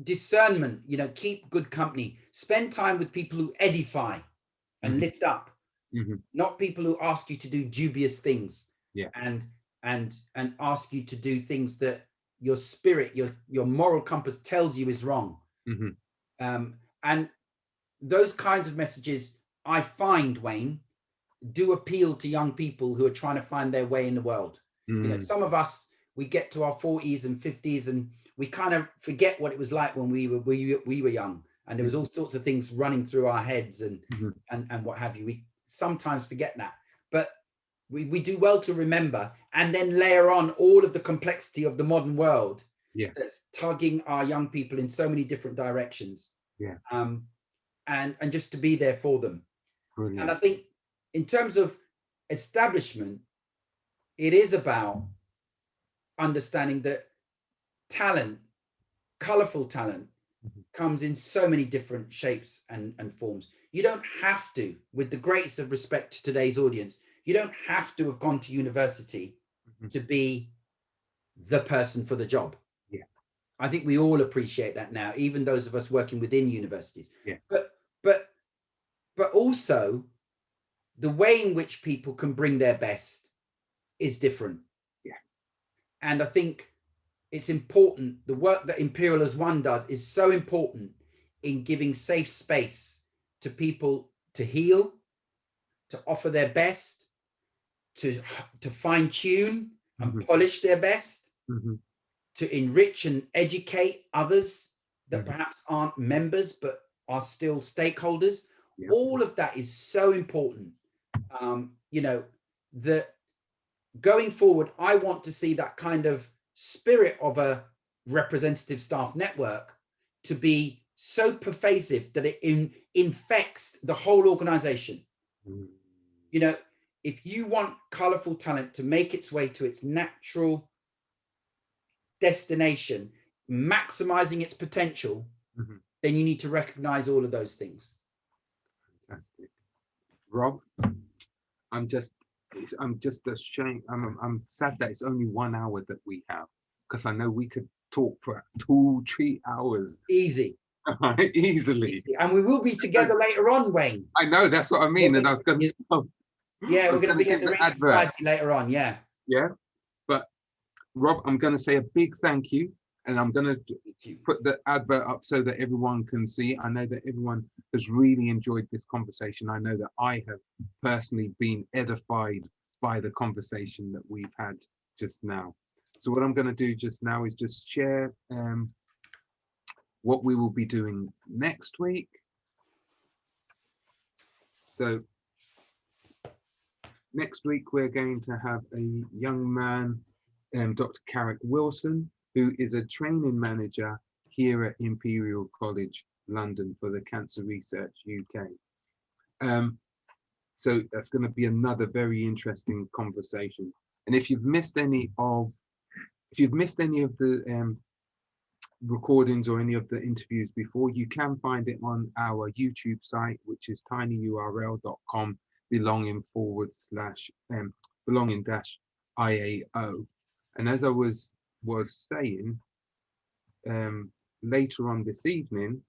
discernment, you know, keep good company, spend time with people who edify and mm-hmm. lift up, mm-hmm. not people who ask you to do dubious things. Yeah. And ask you to do things that your spirit, your moral compass tells you is wrong. Mm-hmm. And those kinds of messages, I find, Wayne, do appeal to young people who are trying to find their way in the world. Mm-hmm. You know, some of us, we get to our 40s and 50s and we kind of forget what it was like when we were young, and there was all sorts of things running through our heads and what have you. We sometimes forget that, but we do well to remember, and then layer on all of the complexity of the modern world that's tugging our young people in so many different directions. And just to be there for them. Brilliant. And I think in terms of establishment, it is about understanding that talent, colorful talent, comes in so many different shapes and forms. You don't have to, with the greatest of respect to today's audience, you don't have to have gone to university to be the person for the job. I think we all appreciate that now, even those of us working within universities. But also the way in which people can bring their best is different. And I think it's important. The work that Imperial as One does is so important in giving safe space to people to heal, to offer their best, to fine tune and polish their best, to enrich and educate others that perhaps aren't members but are still stakeholders. All of that is so important. You know, that going forward, I want to see that kind of spirit of a representative staff network to be so pervasive that it infects the whole organization. You know, if you want colorful talent to make its way to its natural destination, maximizing its potential, then you need to recognize all of those things. Fantastic. Rob, I'm just ashamed. I'm sad that it's only 1 hour that we have, because I know we could talk for 2-3 hours. Easy. Easily. And we will be together later on, Wayne. I know, that's what I mean. And I was going to... Yeah, we're going to be at the Ring Society later on, Yeah, but Rob, I'm going to say a big thank you. And I'm going to put the advert up so that everyone can see. I know that everyone has really enjoyed this conversation. I know that I have personally been edified by the conversation that we've had just now. So what I'm going to do just now is just share what we will be doing next week. So next week, we're going to have a young man, Dr. Carrick Wilson, who is a training manager here at Imperial College London for the Cancer Research UK. So that's going to be another very interesting conversation. And if you've missed any of the recordings or any of the interviews before, you can find it on our YouTube site, which is tinyurl.com belonging-IAO. And as I was saying, later on this evening,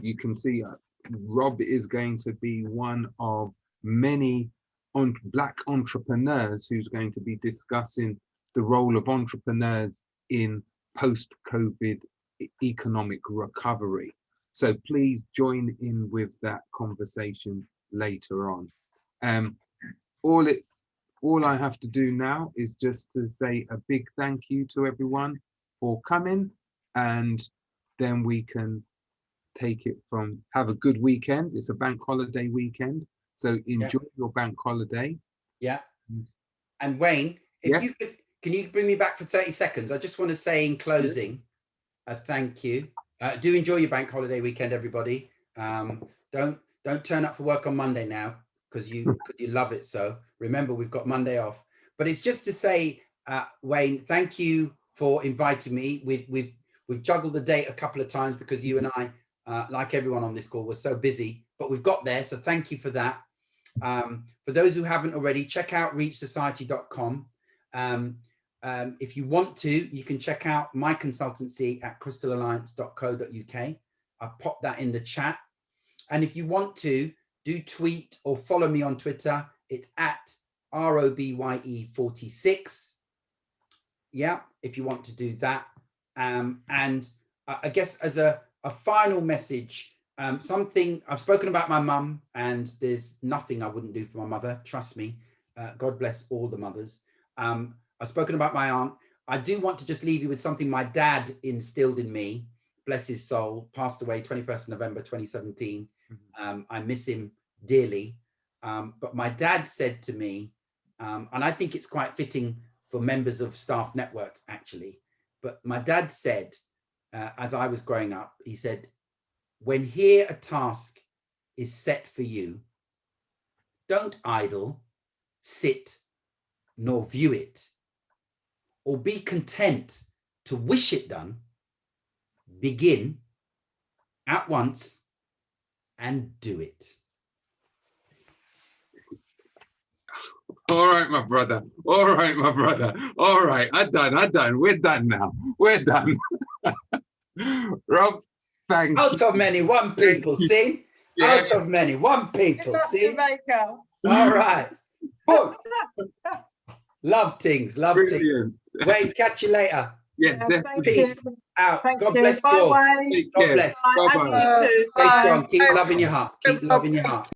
you can see Rob is going to be one of many Black entrepreneurs who's going to be discussing the role of entrepreneurs in post-COVID economic recovery. So please join in with that conversation later on. All I have to do now is just to say a big thank you to everyone for coming, and then we can take it from, have a good weekend. It's a bank holiday weekend, so enjoy your bank holiday. And Wayne, if you could, can you bring me back for 30 seconds? I just want to say in closing, thank you. Do enjoy your bank holiday weekend, everybody. Don't turn up for work on Monday now, because you love it. So remember, we've got Monday off. But it's just to say, Wayne, thank you for inviting me. We've juggled the date a couple of times because you and I, like everyone on this call, was so busy, but we've got there. So thank you for that. For those who haven't already, check out reachsociety.com. If you want to, you can check out my consultancy at krystalalliance.co.uk. I'll pop that in the chat. And if you want to, do tweet or follow me on Twitter. It's at ROBYE46. If you want to do that. And I guess as a final message, something I've spoken about my mum, and there's nothing I wouldn't do for my mother. Trust me. God bless all the mothers. I've spoken about my aunt. I do want to just leave you with something my dad instilled in me. Bless his soul. Passed away 21st November 2017. I miss him dearly. But my dad said to me, and I think it's quite fitting for members of staff networks, actually. But my dad said, as I was growing up, he said, when here a task is set for you, don't idle, sit, nor view it, or be content to wish it done. Begin at once and do it. All right, my brother. All right, my brother. All right, I'm done. We're done now. We're done. Rob, thank you. Out of many, one people, see? Yeah. Out of many, one people, see? Jamaica. All right. Boom. Love things, love things. Brilliant. Wayne, catch you later. Yeah, Thank definitely. Peace you. out. Thank God you. bless you all. Bye. Take God care. bless. Bye. Bye-bye. And you too. Stay Bye. strong. Keep love in your heart. Keep love in your heart.